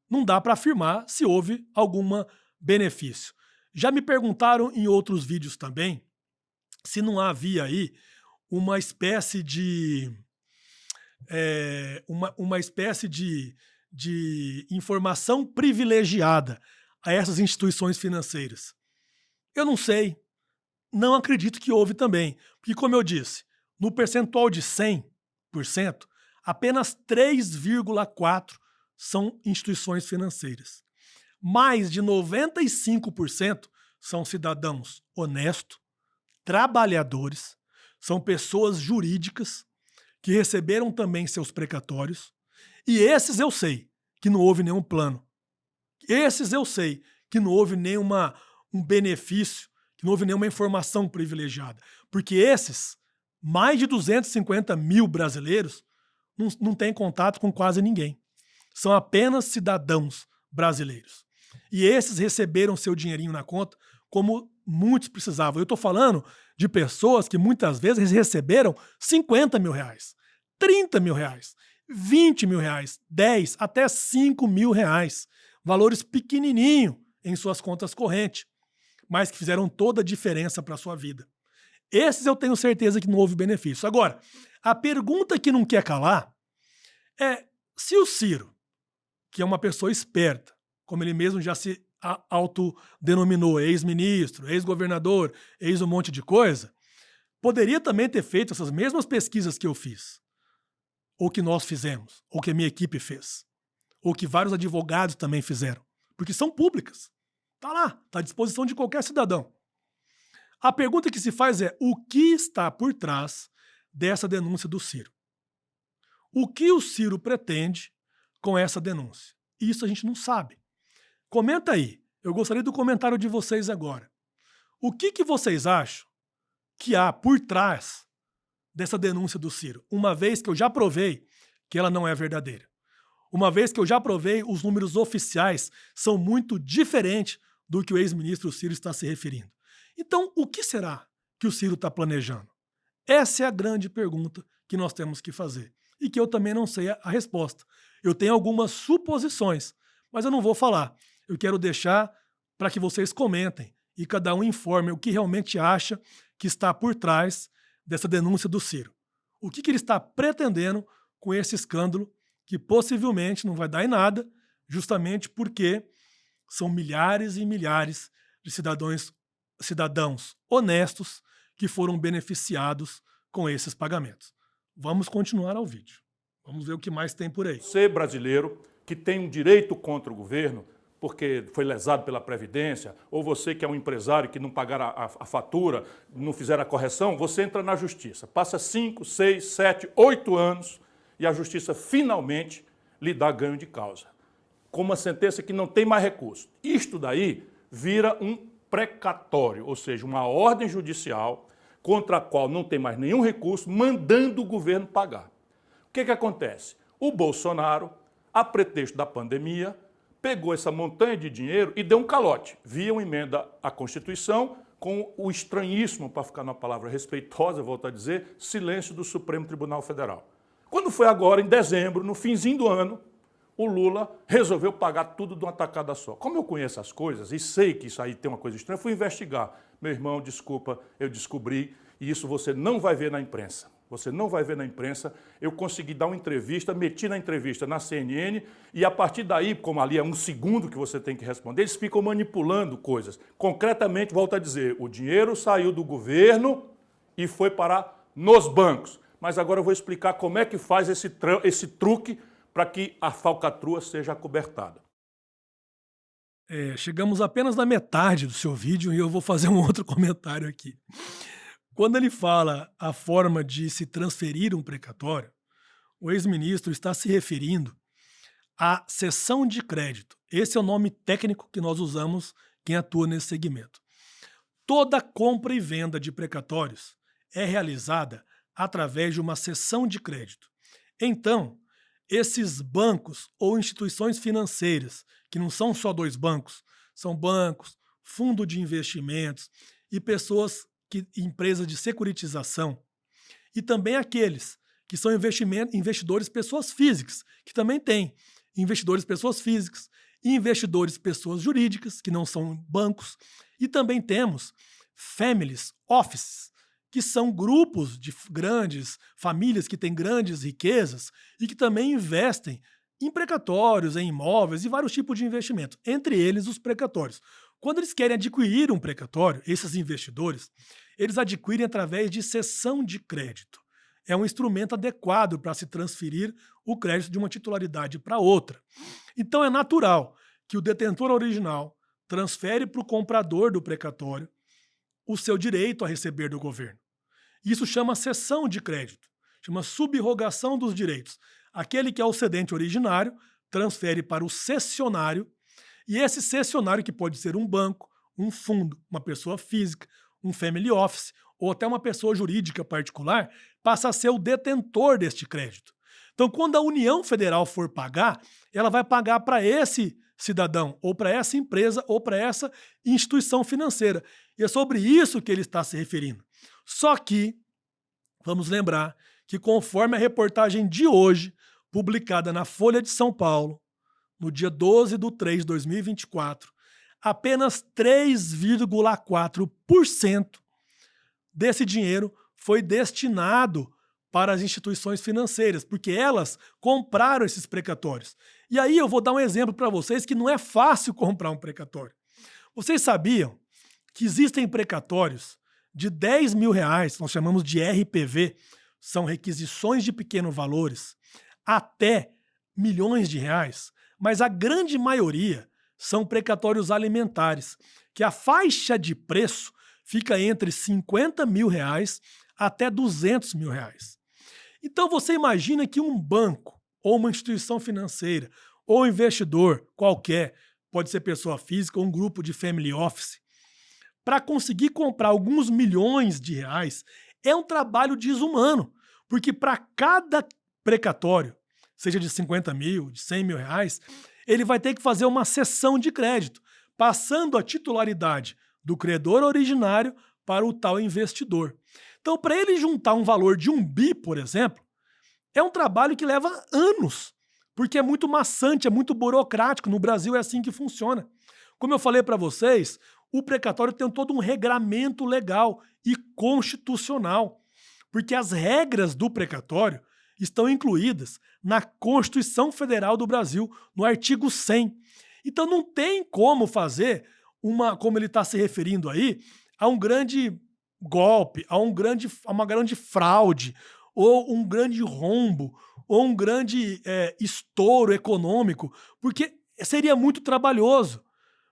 não dá para afirmar se houve algum benefício. Já me perguntaram em outros vídeos também se não havia aí uma espécie de informação privilegiada a essas instituições financeiras. Eu não sei. Não acredito que houve também. Porque, como eu disse, no percentual de 100%, apenas 3,4% são instituições financeiras. Mais de 95% são cidadãos honestos, trabalhadores, são pessoas jurídicas que receberam também seus precatórios. E esses eu sei que não houve nenhum plano. Esses eu sei que não houve um benefício, que não houve nenhuma informação privilegiada. Porque esses, mais de 250 mil brasileiros, não têm contato com quase ninguém. São apenas cidadãos brasileiros. E esses receberam seu dinheirinho na conta como muitos precisavam. Eu estou falando de pessoas que muitas vezes receberam 50 mil reais, 30 mil reais, 20 mil reais, 10 até 5 mil reais. Valores pequenininhos em suas contas correntes, mas que fizeram toda a diferença para a sua vida. Esses eu tenho certeza que não houve benefício. Agora, a pergunta que não quer calar é se o Ciro, que é uma pessoa esperta, como ele mesmo já se autodenominou, ex-ministro, ex-governador, ex um monte de coisa, poderia também ter feito essas mesmas pesquisas que eu fiz, ou que nós fizemos, ou que a minha equipe fez, ou que vários advogados também fizeram, porque são públicas. Está lá, está à disposição de qualquer cidadão. A pergunta que se faz é: o que está por trás dessa denúncia do Ciro? O que o Ciro pretende com essa denúncia? Isso a gente não sabe. Comenta aí. Eu gostaria do comentário de vocês agora. O que vocês acham que há por trás dessa denúncia do Ciro? Uma vez que eu já provei que ela não é verdadeira. Uma vez que eu já provei, os números oficiais são muito diferentes do que o ex-ministro Ciro está se referindo. Então, o que será que o Ciro está planejando? Essa é a grande pergunta que nós temos que fazer e que eu também não sei a resposta. Eu tenho algumas suposições, mas eu não vou falar. Eu quero deixar para que vocês comentem e cada um informe o que realmente acha que está por trás dessa denúncia do Ciro. O que ele está pretendendo com esse escândalo que possivelmente não vai dar em nada, justamente porque são milhares e milhares de cidadãos honestos que foram beneficiados com esses pagamentos. Vamos continuar ao vídeo. Vamos ver o que mais tem por aí. Você, brasileiro, que tem um direito contra o governo, porque foi lesado pela Previdência, ou você que é um empresário que não pagar a fatura, não fizer a correção, você entra na justiça. Passa 5, 6, 7, 8 anos e a justiça finalmente lhe dá ganho de causa, com uma sentença que não tem mais recurso. Isto daí vira um precatório, ou seja, uma ordem judicial contra a qual não tem mais nenhum recurso, mandando o governo pagar. O que acontece? O Bolsonaro, a pretexto da pandemia, pegou essa montanha de dinheiro e deu um calote, via uma emenda à Constituição, com o estranhíssimo, para ficar numa palavra respeitosa, volto a dizer, silêncio do Supremo Tribunal Federal. Quando foi agora, em dezembro, no finzinho do ano, o Lula resolveu pagar tudo de uma tacada só. Como eu conheço as coisas e sei que isso aí tem uma coisa estranha, fui investigar. Meu irmão, desculpa, eu descobri, e isso você não vai ver na imprensa. Você não vai ver na imprensa. Eu consegui dar uma entrevista, meti na entrevista na CNN, e a partir daí, como ali é um segundo que você tem que responder, eles ficam manipulando coisas. Concretamente, volto a dizer, o dinheiro saiu do governo e foi parar nos bancos. Mas agora eu vou explicar como é que faz esse truque para que a falcatrua seja acobertada. Chegamos apenas na metade do seu vídeo e eu vou fazer um outro comentário aqui. Quando ele fala a forma de se transferir um precatório, o ex-ministro está se referindo à cessão de crédito. Esse é o nome técnico que nós usamos quem atua nesse segmento. Toda compra e venda de precatórios é realizada através de uma cessão de crédito. Então, esses bancos ou instituições financeiras, que não são só dois bancos, são bancos, fundo de investimentos e empresas de securitização, e também aqueles que são investidores pessoas físicas, que também tem investidores pessoas físicas, e investidores pessoas jurídicas, que não são bancos, e também temos families offices, que são grupos de grandes famílias que têm grandes riquezas e que também investem em precatórios, em imóveis e vários tipos de investimento, entre eles os precatórios. Quando eles querem adquirir um precatório, esses investidores, eles adquirem através de cessão de crédito. É um instrumento adequado para se transferir o crédito de uma titularidade para outra. Então é natural que o detentor original transfere para o comprador do precatório o seu direito a receber do governo. Isso chama cessão de crédito, chama subrogação dos direitos. Aquele que é o cedente originário transfere para o cessionário, e esse cessionário, que pode ser um banco, um fundo, uma pessoa física, um family office ou até uma pessoa jurídica particular, passa a ser o detentor deste crédito. Então, quando a União Federal for pagar, ela vai pagar para esse cidadão, ou para essa empresa, ou para essa instituição financeira. E é sobre isso que ele está se referindo. Só que, vamos lembrar que, conforme a reportagem de hoje, publicada na Folha de São Paulo, no dia 12/3 de 2024, apenas 3,4% desse dinheiro foi destinado para as instituições financeiras, porque elas compraram esses precatórios. E aí eu vou dar um exemplo para vocês que não é fácil comprar um precatório. Vocês sabiam que existem precatórios de R$10 mil, nós chamamos de RPV, são requisições de pequenos valores, até milhões de reais, mas a grande maioria são precatórios alimentares, que a faixa de preço fica entre R$50 mil até R$200 mil. Então você imagina que um banco, ou uma instituição financeira, ou um investidor qualquer, pode ser pessoa física ou um grupo de family office, para conseguir comprar alguns milhões de reais, é um trabalho desumano, porque para cada precatório, seja de 50 mil, de 100 mil reais, ele vai ter que fazer uma cessão de crédito, passando a titularidade do credor originário para o tal investidor. Então, para ele juntar um valor de 1 bi, por exemplo, é um trabalho que leva anos, porque é muito maçante, é muito burocrático. No Brasil é assim que funciona. Como eu falei para vocês, o precatório tem todo um regramento legal e constitucional, porque as regras do precatório estão incluídas na Constituição Federal do Brasil, no artigo 100. Então não tem como fazer como ele está se referindo aí, a um grande golpe, a uma grande fraude, ou um grande rombo, ou um grande estouro econômico, porque seria muito trabalhoso.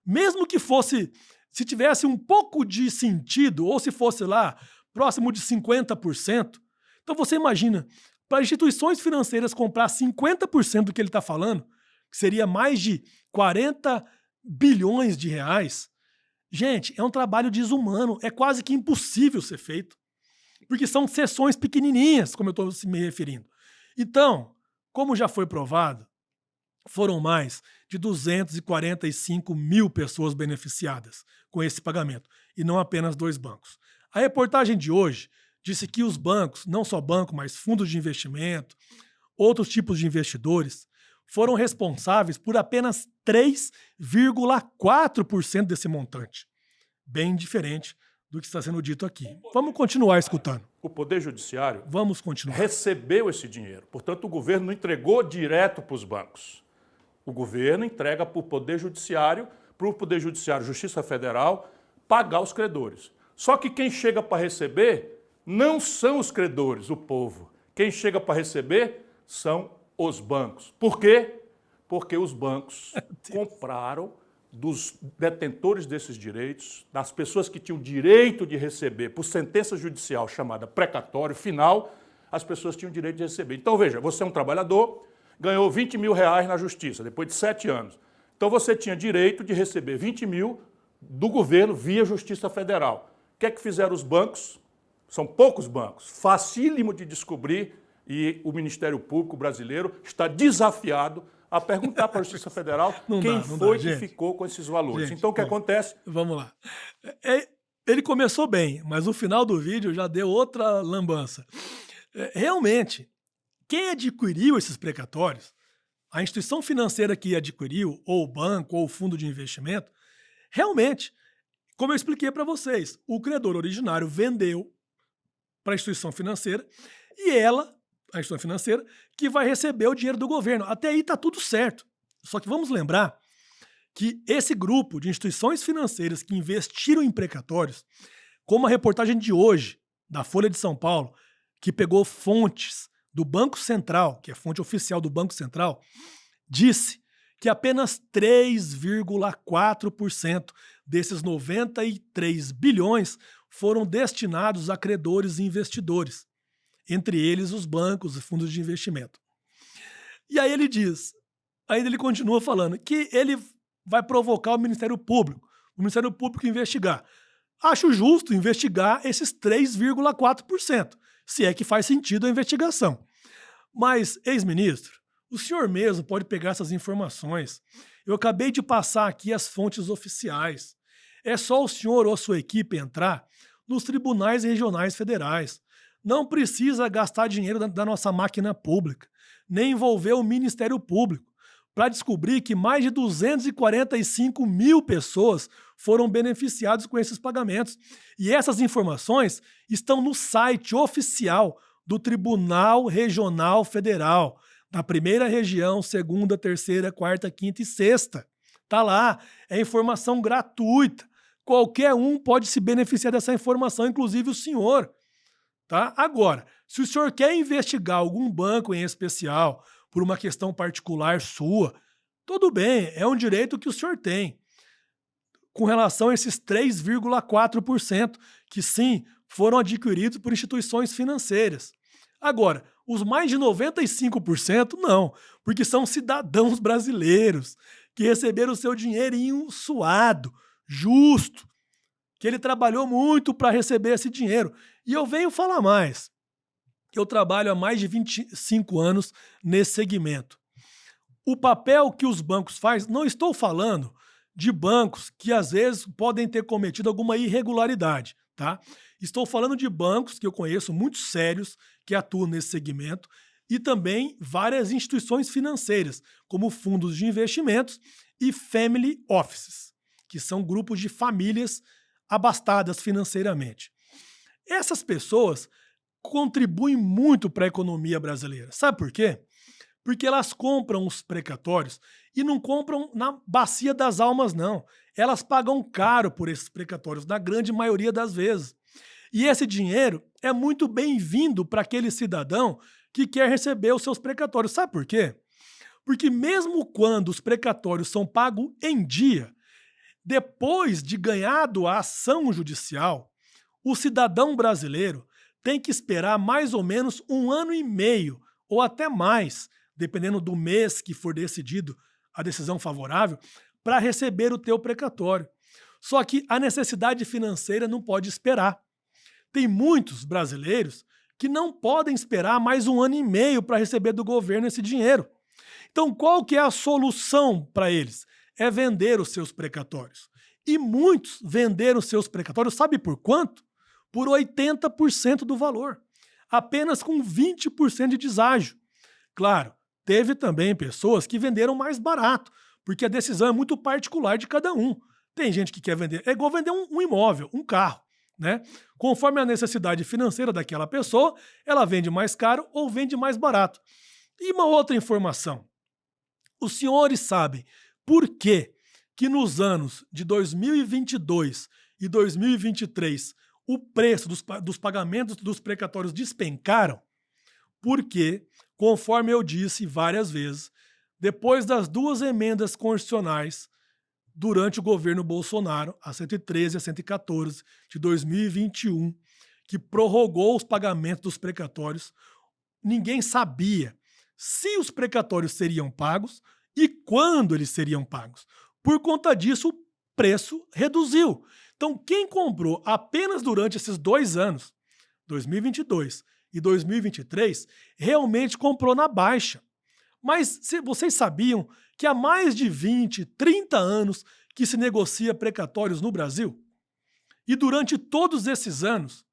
Mesmo que fosse, se tivesse um pouco de sentido, ou se fosse lá próximo de 50%, então você imagina, para instituições financeiras comprar 50% do que ele está falando, que seria mais de 40 bilhões de reais, gente, é um trabalho desumano, é quase que impossível ser feito, porque são sessões pequenininhas, como eu estou me referindo. Então, como já foi provado, foram mais de 245 mil pessoas beneficiadas com esse pagamento, e não apenas 2 bancos. A reportagem de hoje disse que os bancos, não só banco, mas fundos de investimento, outros tipos de investidores, foram responsáveis por apenas 3,4% desse montante. Bem diferente do que está sendo dito aqui. Vamos continuar escutando. O Poder Judiciário recebeu esse dinheiro. Portanto, o governo não entregou direto para os bancos. O governo entrega para o Poder Judiciário, Justiça Federal, pagar os credores. Só que quem chega para receber não são os credores, o povo. Quem chega para receber são os bancos. Por quê? Porque os bancos compraram dos detentores desses direitos, das pessoas que tinham direito de receber por sentença judicial chamada precatório final, as pessoas tinham direito de receber. Então, veja, você é um trabalhador, ganhou 20 mil reais na justiça, depois de 7 anos. Então, você tinha direito de receber 20 mil do governo via Justiça Federal. O que é que fizeram os bancos? São poucos bancos, facílimo de descobrir, e o Ministério Público brasileiro está desafiado a perguntar para a Justiça Federal quem foi que ficou com esses valores. Gente, então, o que acontece? Vamos lá. Ele começou bem, mas o final do vídeo já deu outra lambança. Realmente, quem adquiriu esses precatórios, a instituição financeira que adquiriu, ou o banco, ou o fundo de investimento, realmente, como eu expliquei para vocês, o credor originário vendeu para a instituição financeira e ela, a instituição financeira, que vai receber o dinheiro do governo. Até aí está tudo certo. Só que vamos lembrar que esse grupo de instituições financeiras que investiram em precatórios, como a reportagem de hoje, da Folha de São Paulo, que pegou fontes do Banco Central, que é fonte oficial do Banco Central, disse que apenas 3,4% desses 93 bilhões foram destinados a credores e investidores, entre eles os bancos e fundos de investimento. E aí ele diz, ainda ele continua falando, que ele vai provocar o Ministério Público investigar. Acho justo investigar esses 3,4%, se é que faz sentido a investigação. Mas, ex-ministro, o senhor mesmo pode pegar essas informações. Eu acabei de passar aqui as fontes oficiais. É só o senhor ou a sua equipe entrar nos tribunais regionais federais. Não precisa gastar dinheiro da nossa máquina pública, nem envolver o Ministério Público, para descobrir que mais de 245 mil pessoas foram beneficiadas com esses pagamentos. E essas informações estão no site oficial do Tribunal Regional Federal, da primeira região, segunda, terceira, quarta, quinta e sexta. Tá lá, é informação gratuita. Qualquer um pode se beneficiar dessa informação, inclusive o senhor. Tá? Agora, se o senhor quer investigar algum banco em especial por uma questão particular sua, tudo bem, é um direito que o senhor tem. Com relação a esses 3,4% que sim, foram adquiridos por instituições financeiras. Agora, os mais de 95% não, porque são cidadãos brasileiros que receberam o seu dinheirinho suado, justo, que ele trabalhou muito para receber esse dinheiro. E eu venho falar mais, que eu trabalho há mais de 25 anos nesse segmento. O papel que os bancos fazem, não estou falando de bancos que às vezes podem ter cometido alguma irregularidade, tá? Estou falando de bancos que eu conheço muito sérios, que atuam nesse segmento, e também várias instituições financeiras, como fundos de investimentos e family offices, que são grupos de famílias abastadas financeiramente. Essas pessoas contribuem muito para a economia brasileira. Sabe por quê? Porque elas compram os precatórios e não compram na bacia das almas, não. Elas pagam caro por esses precatórios, na grande maioria das vezes. E esse dinheiro é muito bem-vindo para aquele cidadão que quer receber os seus precatórios. Sabe por quê? Porque mesmo quando os precatórios são pagos em dia, depois de ganhado a ação judicial, o cidadão brasileiro tem que esperar mais ou menos 1 ano e meio, ou até mais, dependendo do mês que for decidido a decisão favorável, para receber o teu precatório. Só que a necessidade financeira não pode esperar. Tem muitos brasileiros que não podem esperar mais 1 ano e meio para receber do governo esse dinheiro. Então, qual que é a solução para eles? É vender os seus precatórios. E muitos venderam os seus precatórios, sabe por quanto? Por 80% do valor. Apenas com 20% de deságio. Claro, teve também pessoas que venderam mais barato, porque a decisão é muito particular de cada um. Tem gente que quer vender, é igual vender um imóvel, um carro, né? Conforme a necessidade financeira daquela pessoa, ela vende mais caro ou vende mais barato. E uma outra informação. Os senhores sabem por que nos anos de 2022 e 2023 o preço dos pagamentos dos precatórios despencaram? Porque, conforme eu disse várias vezes, depois das 2 emendas constitucionais durante o governo Bolsonaro, a 113 e a 114 de 2021, que prorrogou os pagamentos dos precatórios, ninguém sabia se os precatórios seriam pagos e quando eles seriam pagos. Por conta disso, o preço reduziu. Então, quem comprou apenas durante esses 2 anos, 2022 e 2023, realmente comprou na baixa. Mas vocês sabiam que há mais de 20, 30 anos que se negocia precatórios no Brasil? E durante todos esses anos,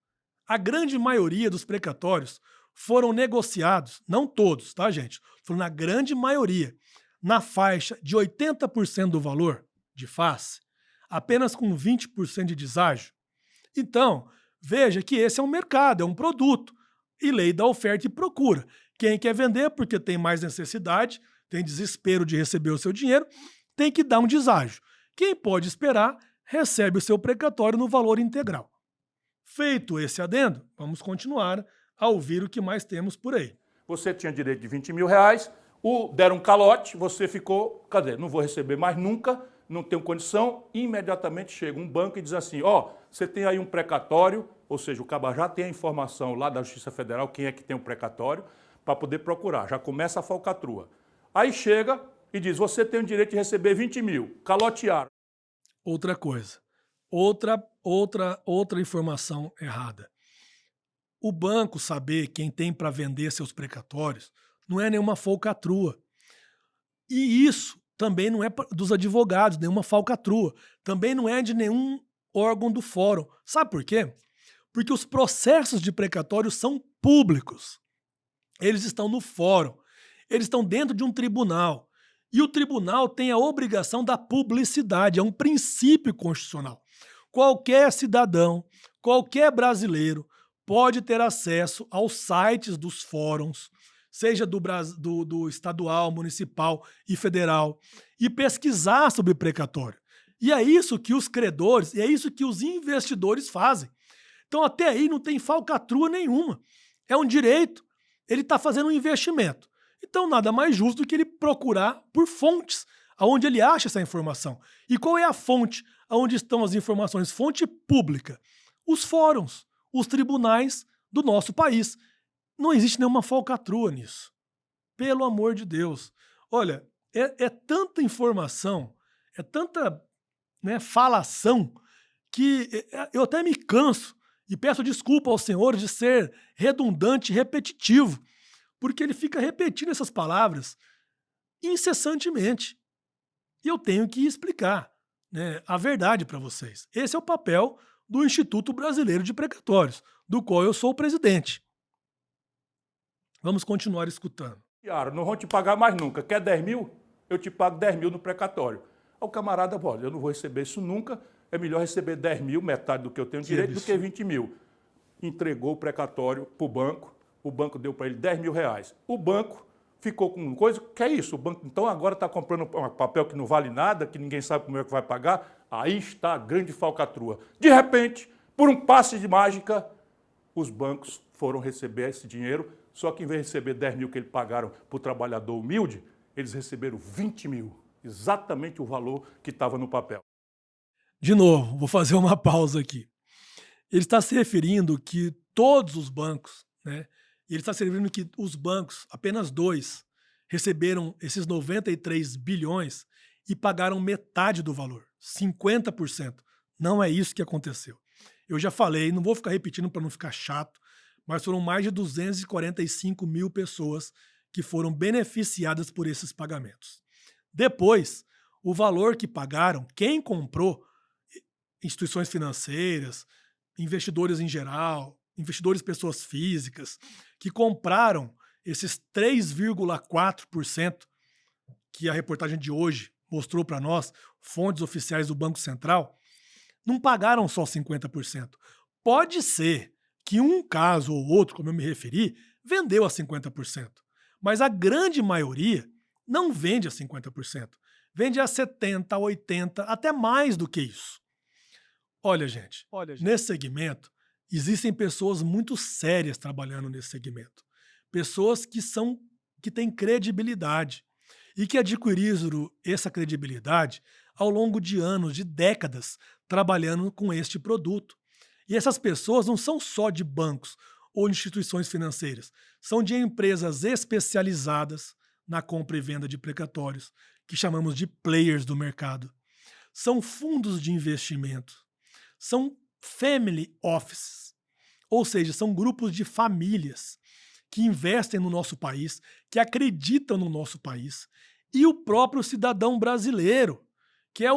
a grande maioria dos precatórios foram negociados, não todos, tá, gente? Foram na grande maioria, na faixa de 80% do valor de face, apenas com 20% de deságio. Então, veja que esse é um mercado, é um produto, e lei da oferta e procura. Quem quer vender porque tem mais necessidade, tem desespero de receber o seu dinheiro, tem que dar um deságio. Quem pode esperar, recebe o seu precatório no valor integral. Feito esse adendo, vamos continuar a ouvir o que mais temos por aí. Você tinha direito de 20 mil reais, deram um calote, você ficou, cadê? Não vou receber mais nunca, não tenho condição. Imediatamente chega um banco e diz assim, você tem aí um precatório, ou seja, o caba já tem a informação lá da Justiça Federal, quem é que tem o precatório, para poder procurar. Já começa a falcatrua. Aí chega e diz, você tem o direito de receber 20 mil, calotearam. Outra coisa, outra informação errada. O banco saber quem tem para vender seus precatórios não é nenhuma falcatrua. E isso também não é dos advogados, nenhuma falcatrua. Também não é de nenhum órgão do fórum. Sabe por quê? Porque os processos de precatório são públicos. Eles estão no fórum. Eles estão dentro de um tribunal. E o tribunal tem a obrigação da publicidade. É um princípio constitucional. Qualquer cidadão, qualquer brasileiro pode ter acesso aos sites dos fóruns, seja do estadual, municipal e federal, e pesquisar sobre precatório. E é isso que os credores, e é isso que os investidores fazem. Então até aí não tem falcatrua nenhuma. É um direito. Ele está fazendo um investimento. Então nada mais justo do que ele procurar por fontes, aonde ele acha essa informação. E qual é a fonte aonde estão as informações? Fonte pública. Os fóruns, os tribunais do nosso país. Não existe nenhuma falcatrua nisso. Pelo amor de Deus. Olha, é tanta informação, é tanta falação, que eu até me canso e peço desculpa aos senhores de ser redundante e repetitivo, porque ele fica repetindo essas palavras incessantemente. E eu tenho que explicar a verdade para vocês. Esse é o papel do Instituto Brasileiro de Precatórios, do qual eu sou o presidente. Vamos continuar escutando. Não vão te pagar mais nunca. Quer 10 mil? Eu te pago 10 mil no precatório. Aí o camarada, olha, eu não vou receber isso nunca, é melhor receber 10 mil, metade do que eu tenho direito, do que 20 mil. Entregou o precatório para o banco deu para ele 10 mil reais. O banco ficou com coisa, que é isso? O banco então agora está comprando um papel que não vale nada, que ninguém sabe como é que vai pagar. Aí está a grande falcatrua. De repente, por um passe de mágica, os bancos foram receber esse dinheiro, só que em vez de receber 10 mil que eles pagaram para o trabalhador humilde, eles receberam 20 mil. Exatamente o valor que estava no papel. De novo, vou fazer uma pausa aqui. Ele está se referindo que todos os bancos, ele está se referindo que os bancos, apenas 2, receberam esses 93 bilhões e pagaram metade do valor, 50%. Não é isso que aconteceu. Eu já falei, não vou ficar repetindo para não ficar chato, mas foram mais de 245 mil pessoas que foram beneficiadas por esses pagamentos. Depois, o valor que pagaram, quem comprou, instituições financeiras, investidores em geral, investidores pessoas físicas, que compraram esses 3,4% que a reportagem de hoje mostrou para nós, fontes oficiais do Banco Central, não pagaram só 50%. Pode ser que um caso ou outro, como eu me referi, vendeu a 50%. Mas a grande maioria não vende a 50%. Vende a 70%, 80%, até mais do que isso. Olha, gente, nesse segmento, existem pessoas muito sérias trabalhando nesse segmento. Pessoas que têm credibilidade e que adquiriram essa credibilidade ao longo de anos, de décadas, trabalhando com este produto. E essas pessoas não são só de bancos ou instituições financeiras, são de empresas especializadas na compra e venda de precatórios, que chamamos de players do mercado. São fundos de investimento, são family offices, ou seja, são grupos de famílias que investem no nosso país, que acreditam no nosso país, e o próprio cidadão brasileiro, que é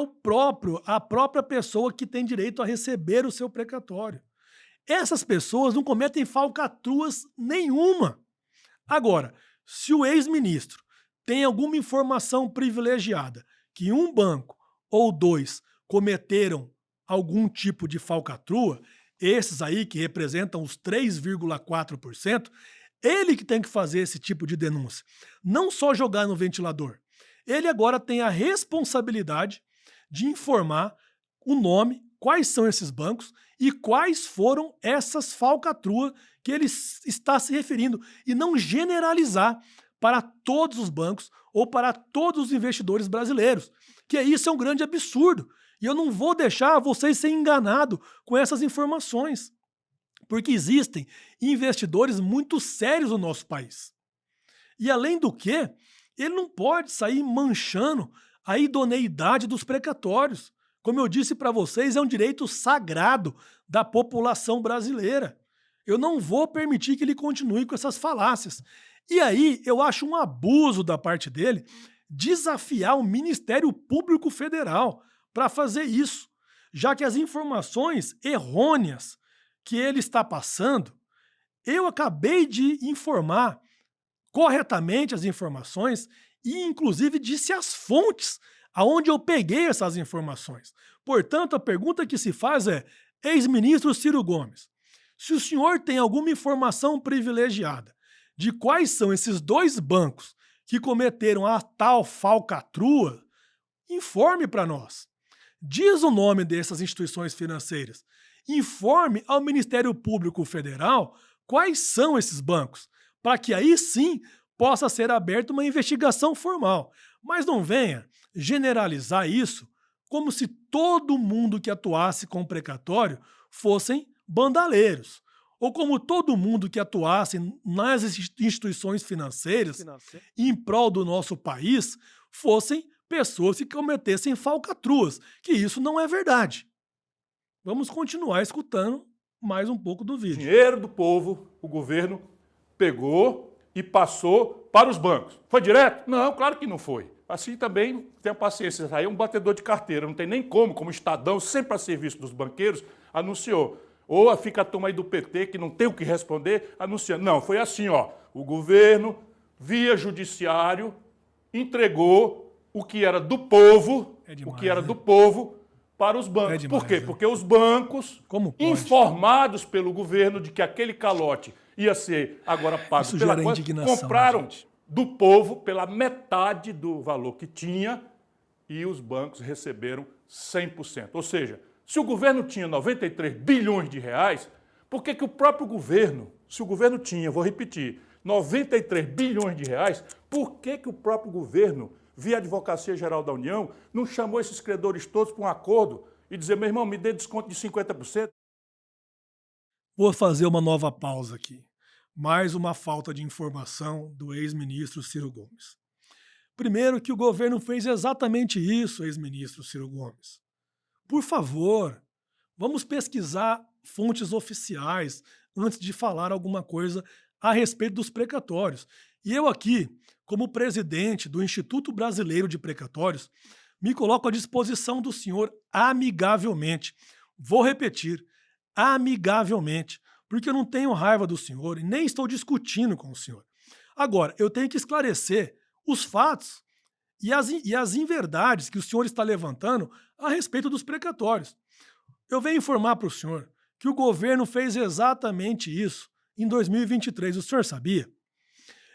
a própria pessoa que tem direito a receber o seu precatório. Essas pessoas não cometem falcatruas nenhuma. Agora, se o ex-ministro tem alguma informação privilegiada que um banco ou 2 cometeram algum tipo de falcatrua, esses aí que representam os 3,4%, ele que tem que fazer esse tipo de denúncia. Não só jogar no ventilador. ele agora tem a responsabilidade de informar o nome, quais são esses bancos e quais foram essas falcatruas que ele está se referindo, e não generalizar para todos os bancos ou para todos os investidores brasileiros, que isso é um grande absurdo. E eu não vou deixar vocês serem enganados com essas informações, porque existem investidores muito sérios no nosso país. E além do que, ele não pode sair manchando a idoneidade dos precatórios. Como eu disse para vocês, é um direito sagrado da população brasileira. Eu não vou permitir que ele continue com essas falácias. E aí, eu acho um abuso da parte dele desafiar o Ministério Público Federal para fazer isso, já que as informações errôneas que ele está passando, eu acabei de informar corretamente as informações e, inclusive, disse as fontes aonde eu peguei essas informações. Portanto, a pergunta que se faz é: ex-ministro Ciro Gomes, se o senhor tem alguma informação privilegiada de quais são esses 2 bancos que cometeram a tal falcatrua, informe para nós. Diz o nome dessas instituições financeiras. Informe ao Ministério Público Federal quais são esses bancos, para que aí sim possa ser aberta uma investigação formal. Mas não venha generalizar isso como se todo mundo que atuasse com precatório fossem bandaleiros, ou como todo mundo que atuasse nas instituições financeiras em prol do nosso país fossem pessoas que cometessem falcatruas, que isso não é verdade. Vamos continuar escutando mais um pouco do vídeo. Dinheiro do povo, o governo pegou e passou para os bancos. Foi direto? Não, claro que não foi. Assim também, tenha paciência, aí é um batedor de carteira, não tem nem como Estadão, sempre a serviço dos banqueiros, anunciou. Ou fica a turma aí do PT, que não tem o que responder, anunciando. Não, foi assim, ó, o governo, via judiciário, entregou o que era do povo, para os bancos. Por quê? Porque os bancos, informados pelo governo de que aquele calote ia ser agora pago pela coisa, compraram do povo pela metade do valor que tinha e os bancos receberam 100%. Ou seja, se o governo tinha 93 bilhões de reais, por que o próprio governo, se o governo tinha, vou repetir, 93 bilhões de reais, por que o próprio governo, via Advocacia Geral da União, não chamou esses credores todos para um acordo e dizer, meu irmão, me dê desconto de 50%? Vou fazer uma nova pausa aqui. Mais uma falta de informação do ex-ministro Ciro Gomes. Primeiro que o governo fez exatamente isso, ex-ministro Ciro Gomes. Por favor, vamos pesquisar fontes oficiais antes de falar alguma coisa a respeito dos precatórios. E eu aqui, como presidente do Instituto Brasileiro de Precatórios, me coloco à disposição do senhor amigavelmente. Vou repetir, amigavelmente, porque eu não tenho raiva do senhor e nem estou discutindo com o senhor. Agora, eu tenho que esclarecer os fatos e as inverdades que o senhor está levantando a respeito dos precatórios. Eu venho informar para o senhor que o governo fez exatamente isso em 2023. O senhor sabia?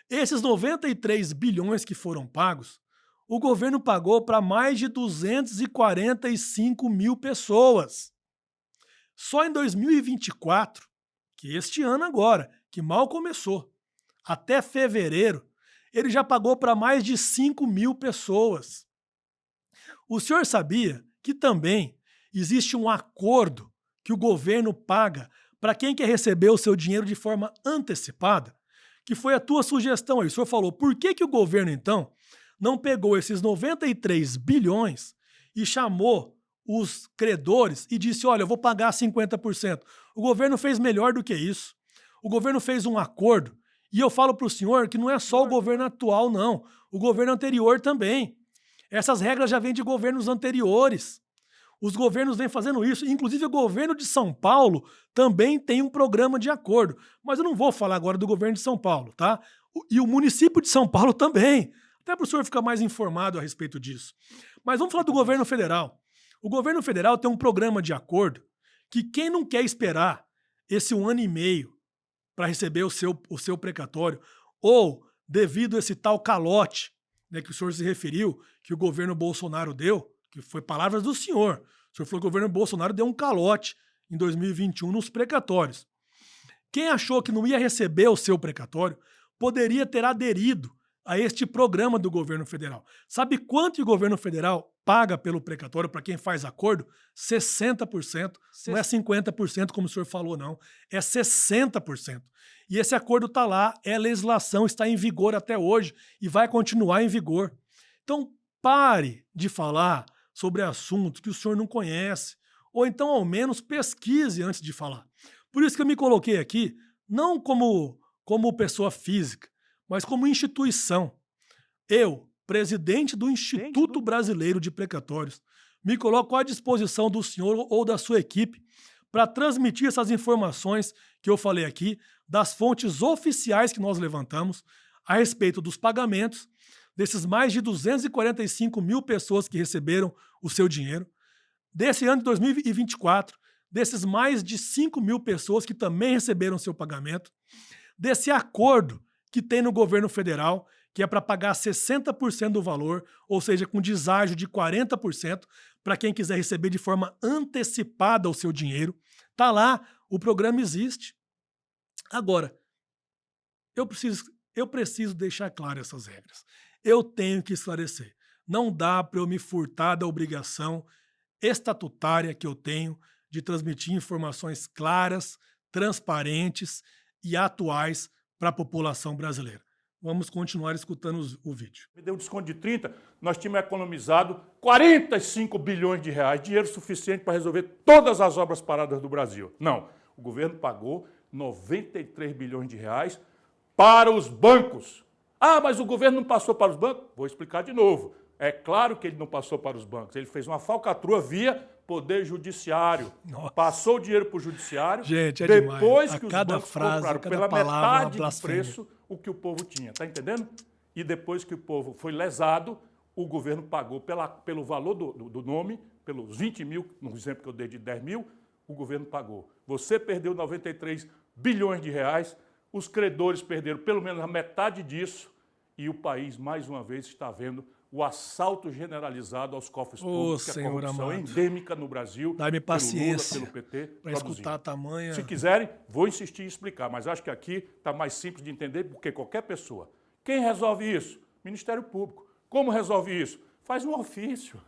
Esses 93 bilhões que foram pagos, o governo pagou para mais de 245 mil pessoas. Só em 2024, que este ano agora, que mal começou, até fevereiro, ele já pagou para mais de 5 mil pessoas. O senhor sabia que também existe um acordo que o governo paga para quem quer receber o seu dinheiro de forma antecipada? Que foi a tua sugestão aí. O senhor falou, por que o governo, então, não pegou esses 93 bilhões e chamou os credores e disse, olha, eu vou pagar 50%. O governo fez melhor do que isso. O governo fez um acordo. E eu falo para o senhor que não é só o governo atual, não. O governo anterior também. Essas regras já vêm de governos anteriores. Os governos vêm fazendo isso. Inclusive, o governo de São Paulo também tem um programa de acordo. Mas eu não vou falar agora do governo de São Paulo, tá? E o município de São Paulo também. Até para o senhor ficar mais informado a respeito disso. Mas vamos falar do governo federal. O governo federal tem um programa de acordo que quem não quer esperar esse 1 ano e meio para receber o seu precatório, ou devido a esse tal calote né, que o senhor se referiu, que o governo Bolsonaro deu, que foi palavras do senhor. O senhor falou que o governo Bolsonaro deu um calote em 2021 nos precatórios. Quem achou que não ia receber o seu precatório poderia ter aderido a este programa do governo federal. Sabe quanto o governo federal paga pelo precatório para quem faz acordo? 60%. Não é 50%, como o senhor falou, não. É 60%. E esse acordo está lá, é legislação, está em vigor até hoje e vai continuar em vigor. Então, pare de falar sobre assuntos que o senhor não conhece, ou então, ao menos, pesquise antes de falar. Por isso que eu me coloquei aqui, não como pessoa física, mas como instituição. Eu, presidente do Instituto Brasileiro de Precatórios, me coloco à disposição do senhor ou da sua equipe para transmitir essas informações que eu falei aqui, das fontes oficiais que nós levantamos, a respeito dos pagamentos, desses mais de 245 mil pessoas que receberam o seu dinheiro, desse ano de 2024, desses mais de 5 mil pessoas que também receberam seu pagamento, desse acordo que tem no governo federal, que é para pagar 60% do valor, ou seja, com deságio de 40%, para quem quiser receber de forma antecipada o seu dinheiro. Tá lá, o programa existe. Agora, eu preciso deixar claro essas regras. Eu tenho que esclarecer. Não dá para eu me furtar da obrigação estatutária que eu tenho de transmitir informações claras, transparentes e atuais para a população brasileira. Vamos continuar escutando o vídeo. Me deu um desconto de 30%, nós tínhamos economizado 45 bilhões de reais, dinheiro suficiente para resolver todas as obras paradas do Brasil. Não, o governo pagou 93 bilhões de reais para os bancos. Ah, mas o governo não passou para os bancos? Vou explicar de novo. É claro que ele não passou para os bancos, ele fez uma falcatrua via Poder Judiciário. Nossa. Passou o dinheiro para o Judiciário, gente, é depois demais. que os bancos compraram pela metade do preço o que o povo tinha, tá entendendo? E depois que o povo foi lesado, o governo pagou pelo valor do nome, pelos 20 mil, no exemplo que eu dei de 10 mil, o governo pagou. Você perdeu 93 bilhões de reais, os credores perderam pelo menos a metade disso e o país, mais uma vez, está vendo o assalto generalizado aos cofres públicos, que a corrupção é endêmica no Brasil, dá-me paciência pelo Lula, pelo PT. Para escutar a tamanha... Se quiserem, vou insistir em explicar, mas acho que aqui está mais simples de entender porque qualquer pessoa. Quem resolve isso? Ministério Público. Como resolve isso? Faz um ofício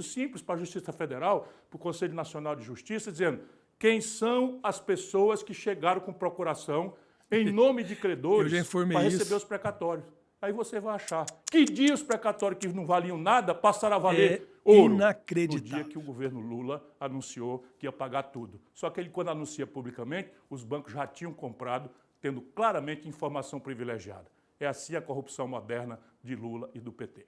simples para a Justiça Federal, para o Conselho Nacional de Justiça, dizendo quem são as pessoas que chegaram com procuração em nome de credores para receber os precatórios. Aí você vai achar. Que dia os precatórios que não valiam nada passaram a valer ouro? Inacreditável. No dia que o governo Lula anunciou que ia pagar tudo. Só que ele, quando anuncia publicamente, os bancos já tinham comprado, tendo claramente informação privilegiada. É assim a corrupção moderna de Lula e do PT.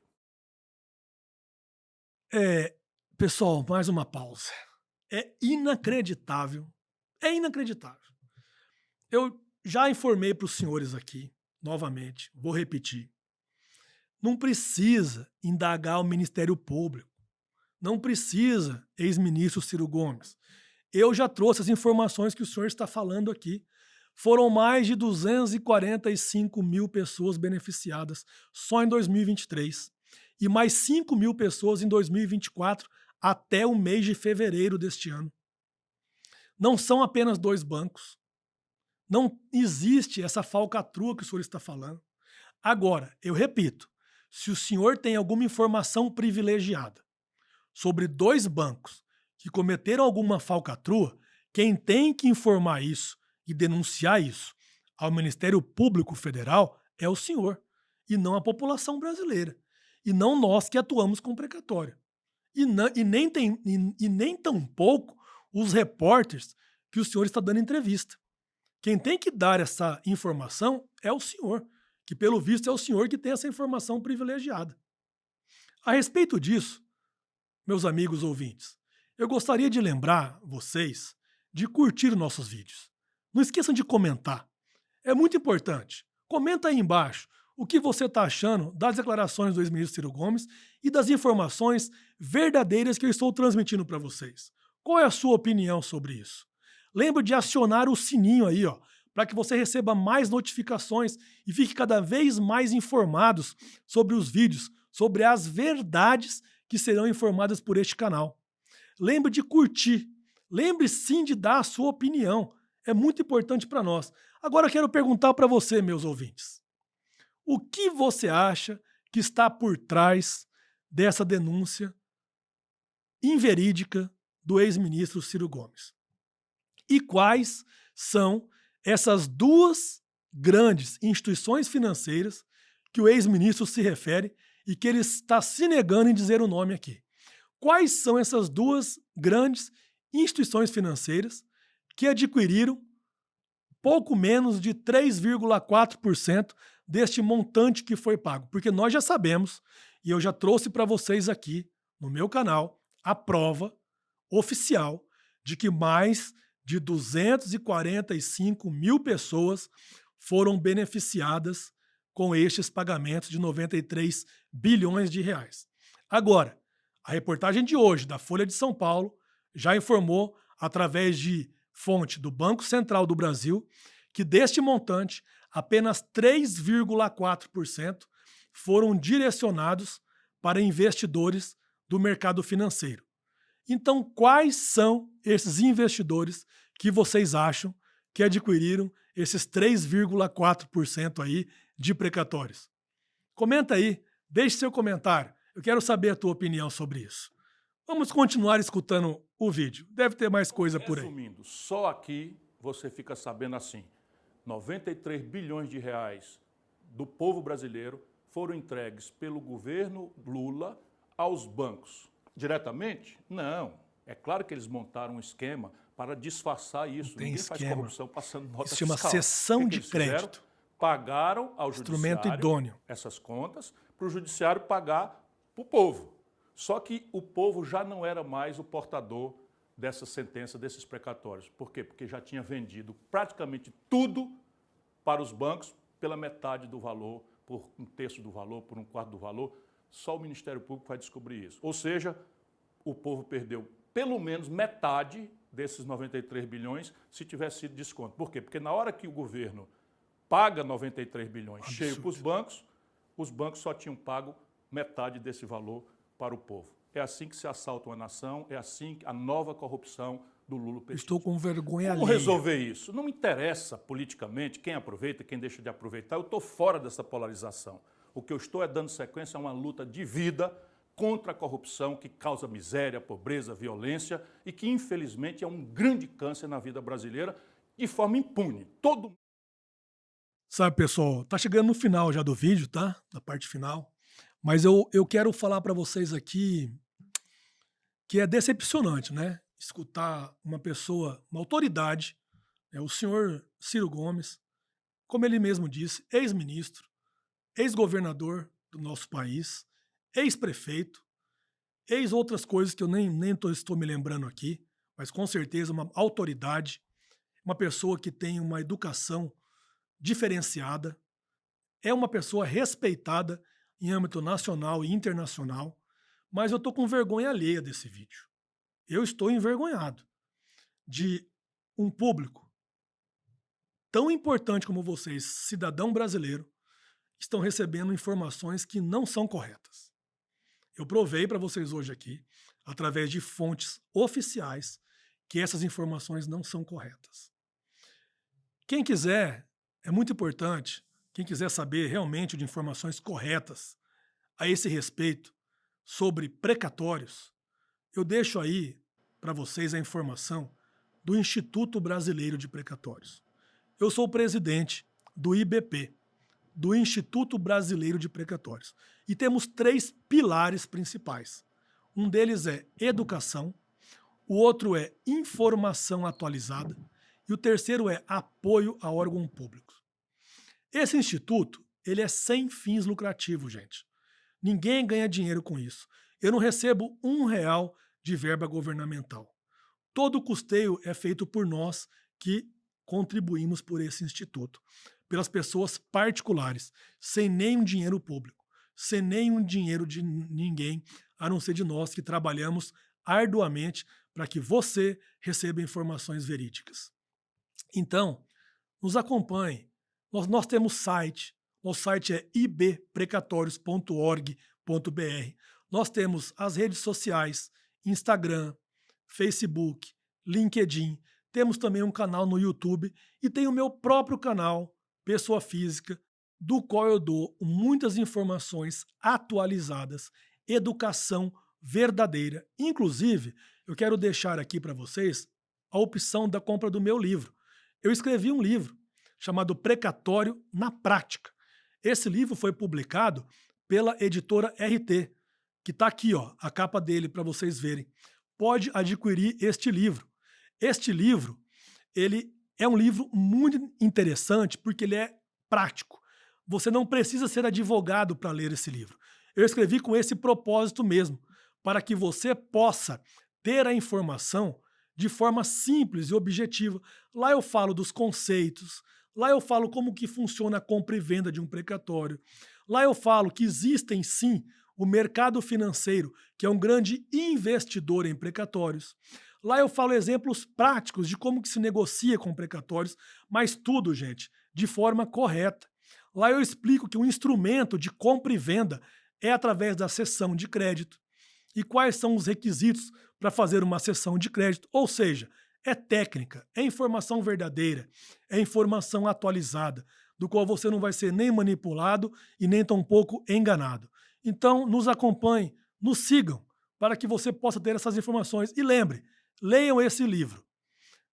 Pessoal, mais uma pausa. É inacreditável. É inacreditável. Eu já informei para os senhores aqui, novamente, vou repetir. Não precisa indagar o Ministério Público. Não precisa, ex-ministro Ciro Gomes. Eu já trouxe as informações que o senhor está falando aqui. Foram mais de 245 mil pessoas beneficiadas só em 2023 e mais 5 mil pessoas em 2024 até o mês de fevereiro deste ano. Não são apenas 2 bancos. Não existe essa falcatrua que o senhor está falando. Agora, eu repito, se o senhor tem alguma informação privilegiada sobre 2 bancos que cometeram alguma falcatrua, quem tem que informar isso e denunciar isso ao Ministério Público Federal é o senhor, e não a população brasileira, e não nós que atuamos com precatório. E nem tampouco os repórteres que o senhor está dando entrevista. Quem tem que dar essa informação é o senhor, que pelo visto é o senhor que tem essa informação privilegiada. A respeito disso, meus amigos ouvintes, eu gostaria de lembrar vocês de curtir nossos vídeos. Não esqueçam de comentar. É muito importante. Comenta aí embaixo o que você está achando das declarações do ex-ministro Ciro Gomes e das informações verdadeiras que eu estou transmitindo para vocês. Qual é a sua opinião sobre isso? Lembre de acionar o sininho aí, para que você receba mais notificações e fique cada vez mais informados sobre os vídeos, sobre as verdades que serão informadas por este canal. Lembre de curtir, lembre sim de dar a sua opinião, é muito importante para nós. Agora eu quero perguntar para você, meus ouvintes, o que você acha que está por trás dessa denúncia inverídica do ex-ministro Ciro Gomes? E quais são essas duas grandes instituições financeiras que o ex-ministro se refere e que ele está se negando em dizer o nome aqui? Quais são essas duas grandes instituições financeiras que adquiriram pouco menos de 3,4% deste montante que foi pago? Porque nós já sabemos, e eu já trouxe para vocês aqui no meu canal, a prova oficial de que mais de 245 mil pessoas foram beneficiadas com estes pagamentos de 93 bilhões de reais. Agora, a reportagem de hoje da Folha de São Paulo já informou, através de fonte do Banco Central do Brasil, que deste montante, apenas 3,4% foram direcionados para investidores do mercado financeiro. Então, quais são esses investidores que vocês acham que adquiriram esses 3,4% aí de precatórios? Comenta aí, deixe seu comentário. Eu quero saber a tua opinião sobre isso. Vamos continuar escutando o vídeo. Deve ter mais coisa por aí. Resumindo, só aqui você fica sabendo assim, 93 bilhões de reais do povo brasileiro foram entregues pelo governo Lula aos bancos. Diretamente? Não. É claro que eles montaram um esquema para disfarçar isso. Ninguém faz corrupção passando nota fiscal. Isso chama cessão de crédito. Pagaram ao instrumento judiciário idôneo. Essas contas para o judiciário pagar para o povo. Só que o povo já não era mais o portador dessa sentença, desses precatórios. Por quê? Porque já tinha vendido praticamente tudo para os bancos pela metade do valor, por um terço do valor, por um quarto do valor. Só o Ministério Público vai descobrir isso. Ou seja, o povo perdeu pelo menos metade desses 93 bilhões se tivesse sido desconto. Por quê? Porque na hora que o governo paga 93 bilhões cheio para os bancos só tinham pago metade desse valor para o povo. É assim que se assalta uma nação, é assim que a nova corrupção do Lula persiste. Estou com vergonha alheia. Como resolver isso? Não me interessa politicamente quem aproveita, quem deixa de aproveitar. Eu estou fora dessa polarização. O que eu estou é dando sequência a uma luta de vida contra a corrupção que causa miséria, pobreza, violência e que, infelizmente, é um grande câncer na vida brasileira de forma impune. Sabe, pessoal, tá chegando no final já do vídeo, tá? Da parte final. Mas eu quero falar para vocês aqui que é decepcionante, né? Escutar uma pessoa, uma autoridade, o senhor Ciro Gomes, como ele mesmo disse, ex-ministro, ex-governador do nosso país, ex-prefeito, ex-outras coisas que eu nem estou me lembrando aqui, mas com certeza uma autoridade, uma pessoa que tem uma educação diferenciada, é uma pessoa respeitada em âmbito nacional e internacional, mas eu estou com vergonha alheia desse vídeo. Eu estou envergonhado de um público tão importante como vocês, cidadão brasileiro, estão recebendo informações que não são corretas. Eu provei para vocês hoje aqui, através de fontes oficiais, que essas informações não são corretas. Quem quiser, é muito importante, quem quiser saber realmente de informações corretas a esse respeito sobre precatórios, eu deixo aí para vocês a informação do Instituto Brasileiro de Precatórios. Eu sou o presidente do IBP, do Instituto Brasileiro de Precatórios. E temos 3 pilares principais. Um deles é educação, o outro é informação atualizada e o terceiro é apoio a órgãos públicos. Esse instituto, ele é sem fins lucrativos, gente. Ninguém ganha dinheiro com isso. Eu não recebo R$1 de verba governamental. Todo o custeio é feito por nós que contribuímos por esse instituto, pelas pessoas particulares, sem nenhum dinheiro público, sem nenhum dinheiro de ninguém, a não ser de nós que trabalhamos arduamente para que você receba informações verídicas. Então, nos acompanhe. Nós temos site, o site é ibprecatórios.org.br. Nós temos as redes sociais, Instagram, Facebook, LinkedIn, temos também um canal no YouTube e tem o meu próprio canal, Pessoa Física, do qual eu dou muitas informações atualizadas, educação verdadeira. Inclusive, eu quero deixar aqui para vocês a opção da compra do meu livro. Eu escrevi um livro chamado Precatório na Prática. Esse livro foi publicado pela editora RT, que está aqui, ó, a capa dele para vocês verem. Pode adquirir este livro. Este livro, ele é um livro muito interessante porque ele é prático. Você não precisa ser advogado para ler esse livro. Eu escrevi com esse propósito mesmo, para que você possa ter a informação de forma simples e objetiva. Lá eu falo dos conceitos, lá eu falo como que funciona a compra e venda de um precatório. Lá eu falo que existem sim o mercado financeiro, que é um grande investidor em precatórios. Lá eu falo exemplos práticos de como que se negocia com precatórios, mas tudo, gente, de forma correta. Lá eu explico que o instrumento de compra e venda é através da cessão de crédito e quais são os requisitos para fazer uma cessão de crédito, ou seja, é técnica, é informação verdadeira, é informação atualizada, do qual você não vai ser nem manipulado e nem tampouco enganado. Então, nos acompanhem, nos sigam, para que você possa ter essas informações. E lembre, leiam esse livro.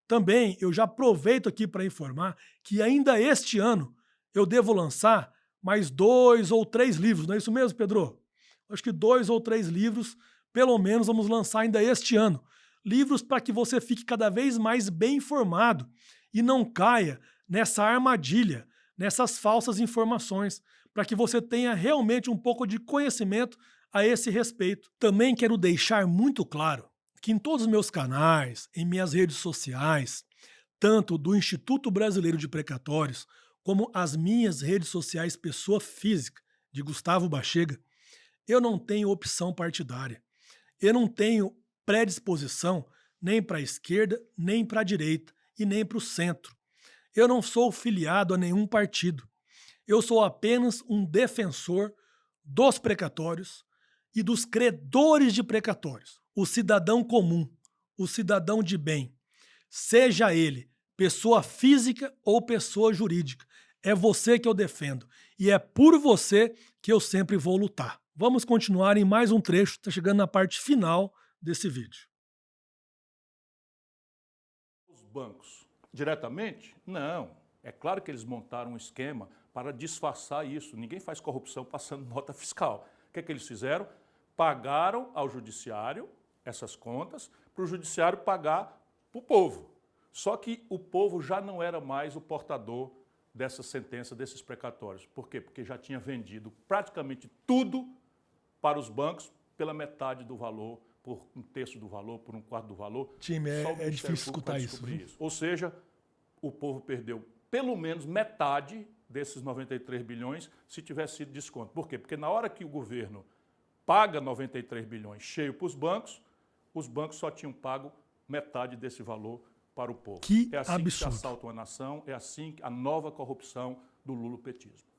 Também, eu já aproveito aqui para informar que ainda este ano eu devo lançar mais 2 ou 3 livros, não é isso mesmo, Pedro? Acho que 2 ou 3 livros, pelo menos, vamos lançar ainda este ano. Livros para que você fique cada vez mais bem informado e não caia nessa armadilha, nessas falsas informações, para que você tenha realmente um pouco de conhecimento a esse respeito. Também quero deixar muito claro que em todos os meus canais, em minhas redes sociais, tanto do Instituto Brasileiro de Precatórios, como as minhas redes sociais Pessoa Física, de Gustavo Bachega, eu não tenho opção partidária. Eu não tenho predisposição nem para a esquerda, nem para a direita e nem para o centro. Eu não sou filiado a nenhum partido. Eu sou apenas um defensor dos precatórios e dos credores de precatórios. O cidadão comum, o cidadão de bem, seja ele pessoa física ou pessoa jurídica. É você que eu defendo e é por você que eu sempre vou lutar. Vamos continuar em mais um trecho, está chegando na parte final desse vídeo. Os bancos, diretamente? Não. É claro que eles montaram um esquema para disfarçar isso. Ninguém faz corrupção passando nota fiscal. O que é que eles fizeram? Pagaram ao judiciário essas contas, para o judiciário pagar para o povo. Só que o povo já não era mais o portador dessa sentença, desses precatórios. Por quê? Porque já tinha vendido praticamente tudo para os bancos pela metade do valor, por 1/3 do valor, por 1/4 do valor. Time, é difícil escutar isso. Ou seja, o povo perdeu pelo menos metade desses 93 bilhões se tivesse sido desconto. Por quê? Porque na hora que o governo paga 93 bilhões cheio para os bancos só tinham pago metade desse valor para o povo. Que é assim absurdo. Que se assalta uma nação, é assim a nova corrupção do lulopetismo.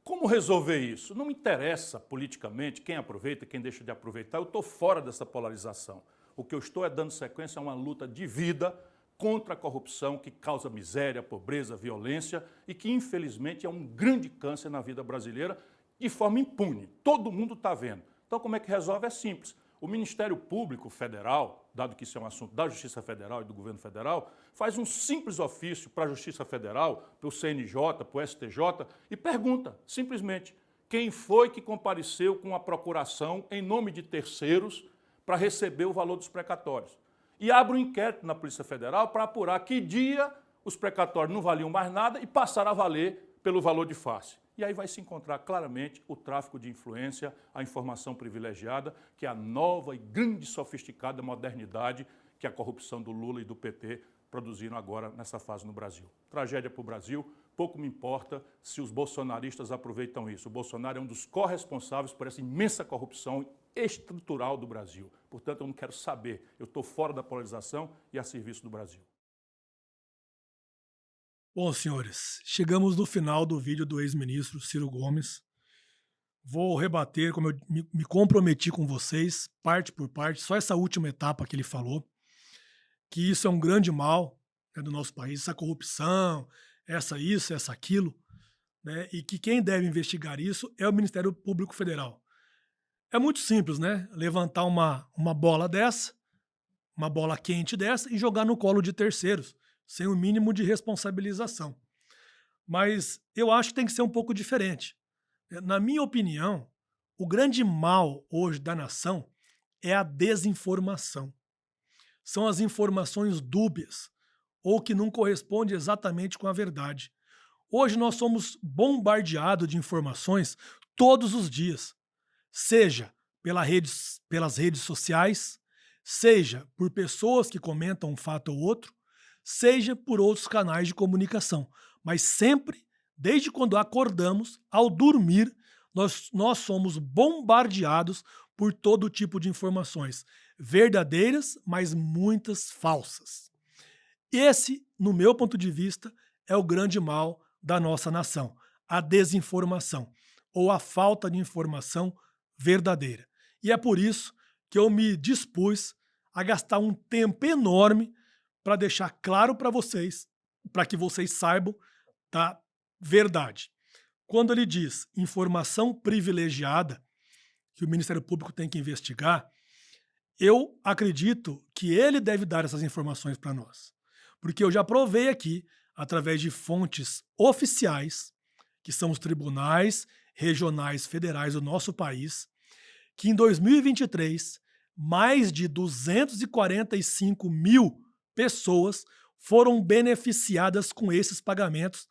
Como resolver isso? Não me interessa politicamente quem aproveita, quem deixa de aproveitar. Eu estou fora dessa polarização. O que eu estou é dando sequência a uma luta de vida contra a corrupção que causa miséria, pobreza, violência e que, infelizmente, é um grande câncer na vida brasileira de forma impune. Todo mundo está vendo. Então, como é que resolve? É simples. O Ministério Público Federal, dado que isso é um assunto da Justiça Federal e do Governo Federal, faz um simples ofício para a Justiça Federal, para o CNJ, para o STJ, e pergunta, simplesmente, quem foi que compareceu com a procuração em nome de terceiros para receber o valor dos precatórios. E abre um inquérito na Polícia Federal para apurar que dia os precatórios não valiam mais nada e passaram a valer pelo valor de face. E aí vai se encontrar claramente o tráfico de influência, a informação privilegiada, que é a nova e grande sofisticada modernidade que a corrupção do Lula e do PT produziram agora nessa fase no Brasil. Tragédia para o Brasil, pouco me importa se os bolsonaristas aproveitam isso. O Bolsonaro é um dos corresponsáveis por essa imensa corrupção estrutural do Brasil. Portanto, eu não quero saber. Eu estou fora da polarização e a serviço do Brasil. Bom, senhores, chegamos no final do vídeo do ex-ministro Ciro Gomes. Vou rebater, como eu me comprometi com vocês, parte por parte, só essa última etapa que ele falou, que isso é um grande mal, né, do nosso país, essa corrupção, isso, essa aquilo, né, e que quem deve investigar isso é o Ministério Público Federal. É muito simples, né? Levantar uma bola dessa, uma bola quente dessa e jogar no colo de terceiros, sem o mínimo de responsabilização. Mas eu acho que tem que ser um pouco diferente. Na minha opinião, o grande mal hoje da nação é a desinformação. São as informações dúbias ou que não correspondem exatamente com a verdade. Hoje nós somos bombardeados de informações todos os dias, seja pelas redes sociais, seja por pessoas que comentam um fato ou outro, seja por outros canais de comunicação. Mas sempre, desde quando acordamos, ao dormir, nós somos bombardeados por todo tipo de informações, verdadeiras, mas muitas falsas. Esse, no meu ponto de vista, é o grande mal da nossa nação, a desinformação, ou a falta de informação verdadeira. E é por isso que eu me dispus a gastar um tempo enorme para deixar claro para vocês, para que vocês saibam da verdade. Quando ele diz informação privilegiada, que o Ministério Público tem que investigar, eu acredito que ele deve dar essas informações para nós. Porque eu já provei aqui, através de fontes oficiais, que são os tribunais regionais federais do nosso país, que em 2023, mais de 245 mil pessoas foram beneficiadas com esses pagamentos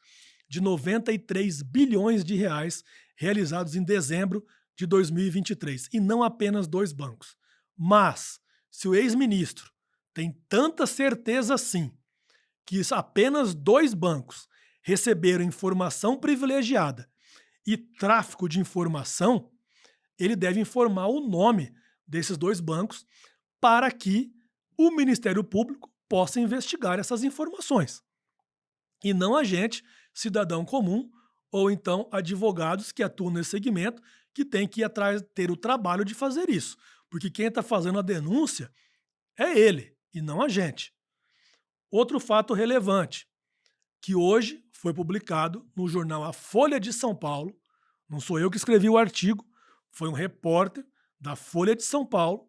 de 93 bilhões de reais realizados em dezembro de 2023, e não apenas 2 bancos. Mas, se o ex-ministro tem tanta certeza assim que apenas 2 bancos receberam informação privilegiada e tráfico de informação, ele deve informar o nome desses 2 bancos para que o Ministério Público possa investigar essas informações. E não a gente, cidadão comum, ou então advogados que atuam nesse segmento, que tem que ir atrás, ter o trabalho de fazer isso. Porque quem está fazendo a denúncia é ele, e não a gente. Outro fato relevante, que hoje foi publicado no jornal A Folha de São Paulo, não sou eu que escrevi o artigo, foi um repórter da Folha de São Paulo.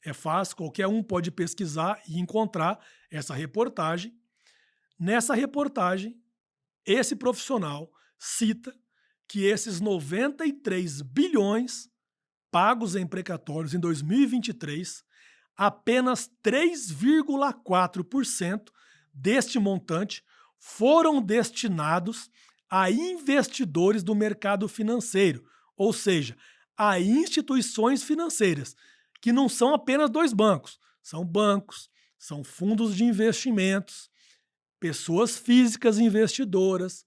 É fácil, qualquer um pode pesquisar e encontrar essa reportagem. Nessa reportagem, esse profissional cita que esses 93 bilhões pagos em precatórios em 2023, apenas 3,4% deste montante foram destinados a investidores do mercado financeiro, ou seja, a instituições financeiras, que não são apenas 2 bancos, são fundos de investimentos, pessoas físicas investidoras,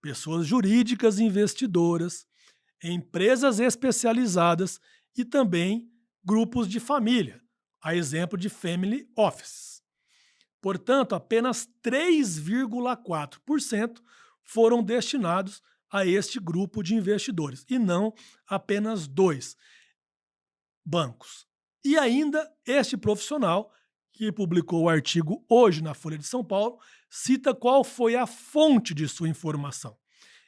pessoas jurídicas investidoras, empresas especializadas e também grupos de família, a exemplo de family offices. Portanto, apenas 3,4% foram destinados a este grupo de investidores, e não apenas 2 bancos. E ainda este profissional, que publicou o artigo hoje na Folha de São Paulo, cita qual foi a fonte de sua informação.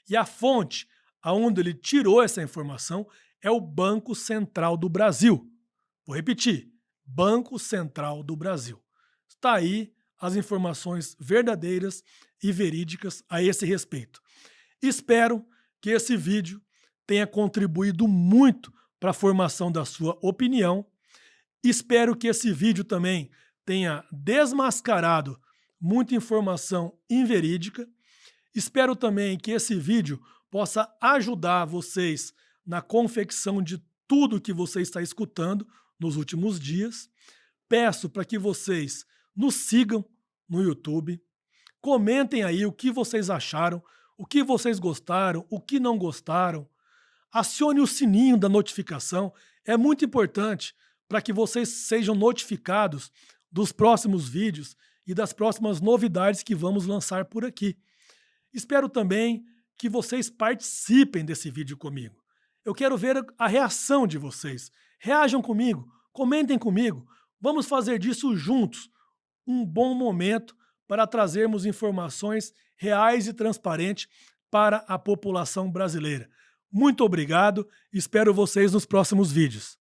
E a fonte aonde ele tirou essa informação é o Banco Central do Brasil. Vou repetir, Banco Central do Brasil. Está aí as informações verdadeiras e verídicas a esse respeito. Espero que esse vídeo tenha contribuído muito para a formação da sua opinião. Espero que esse vídeo também tenha desmascarado muita informação inverídica. Espero também que esse vídeo possa ajudar vocês na confecção de tudo que você está escutando nos últimos dias. Peço para que vocês nos sigam no YouTube, comentem aí o que vocês acharam, o que vocês gostaram, o que não gostaram. Acione o sininho da notificação, é muito importante para que vocês sejam notificados dos próximos vídeos e das próximas novidades que vamos lançar por aqui. Espero também que vocês participem desse vídeo comigo. Eu quero ver a reação de vocês. Reajam comigo, comentem comigo. Vamos fazer disso juntos um bom momento para trazermos informações reais e transparentes para a população brasileira. Muito obrigado, espero vocês nos próximos vídeos.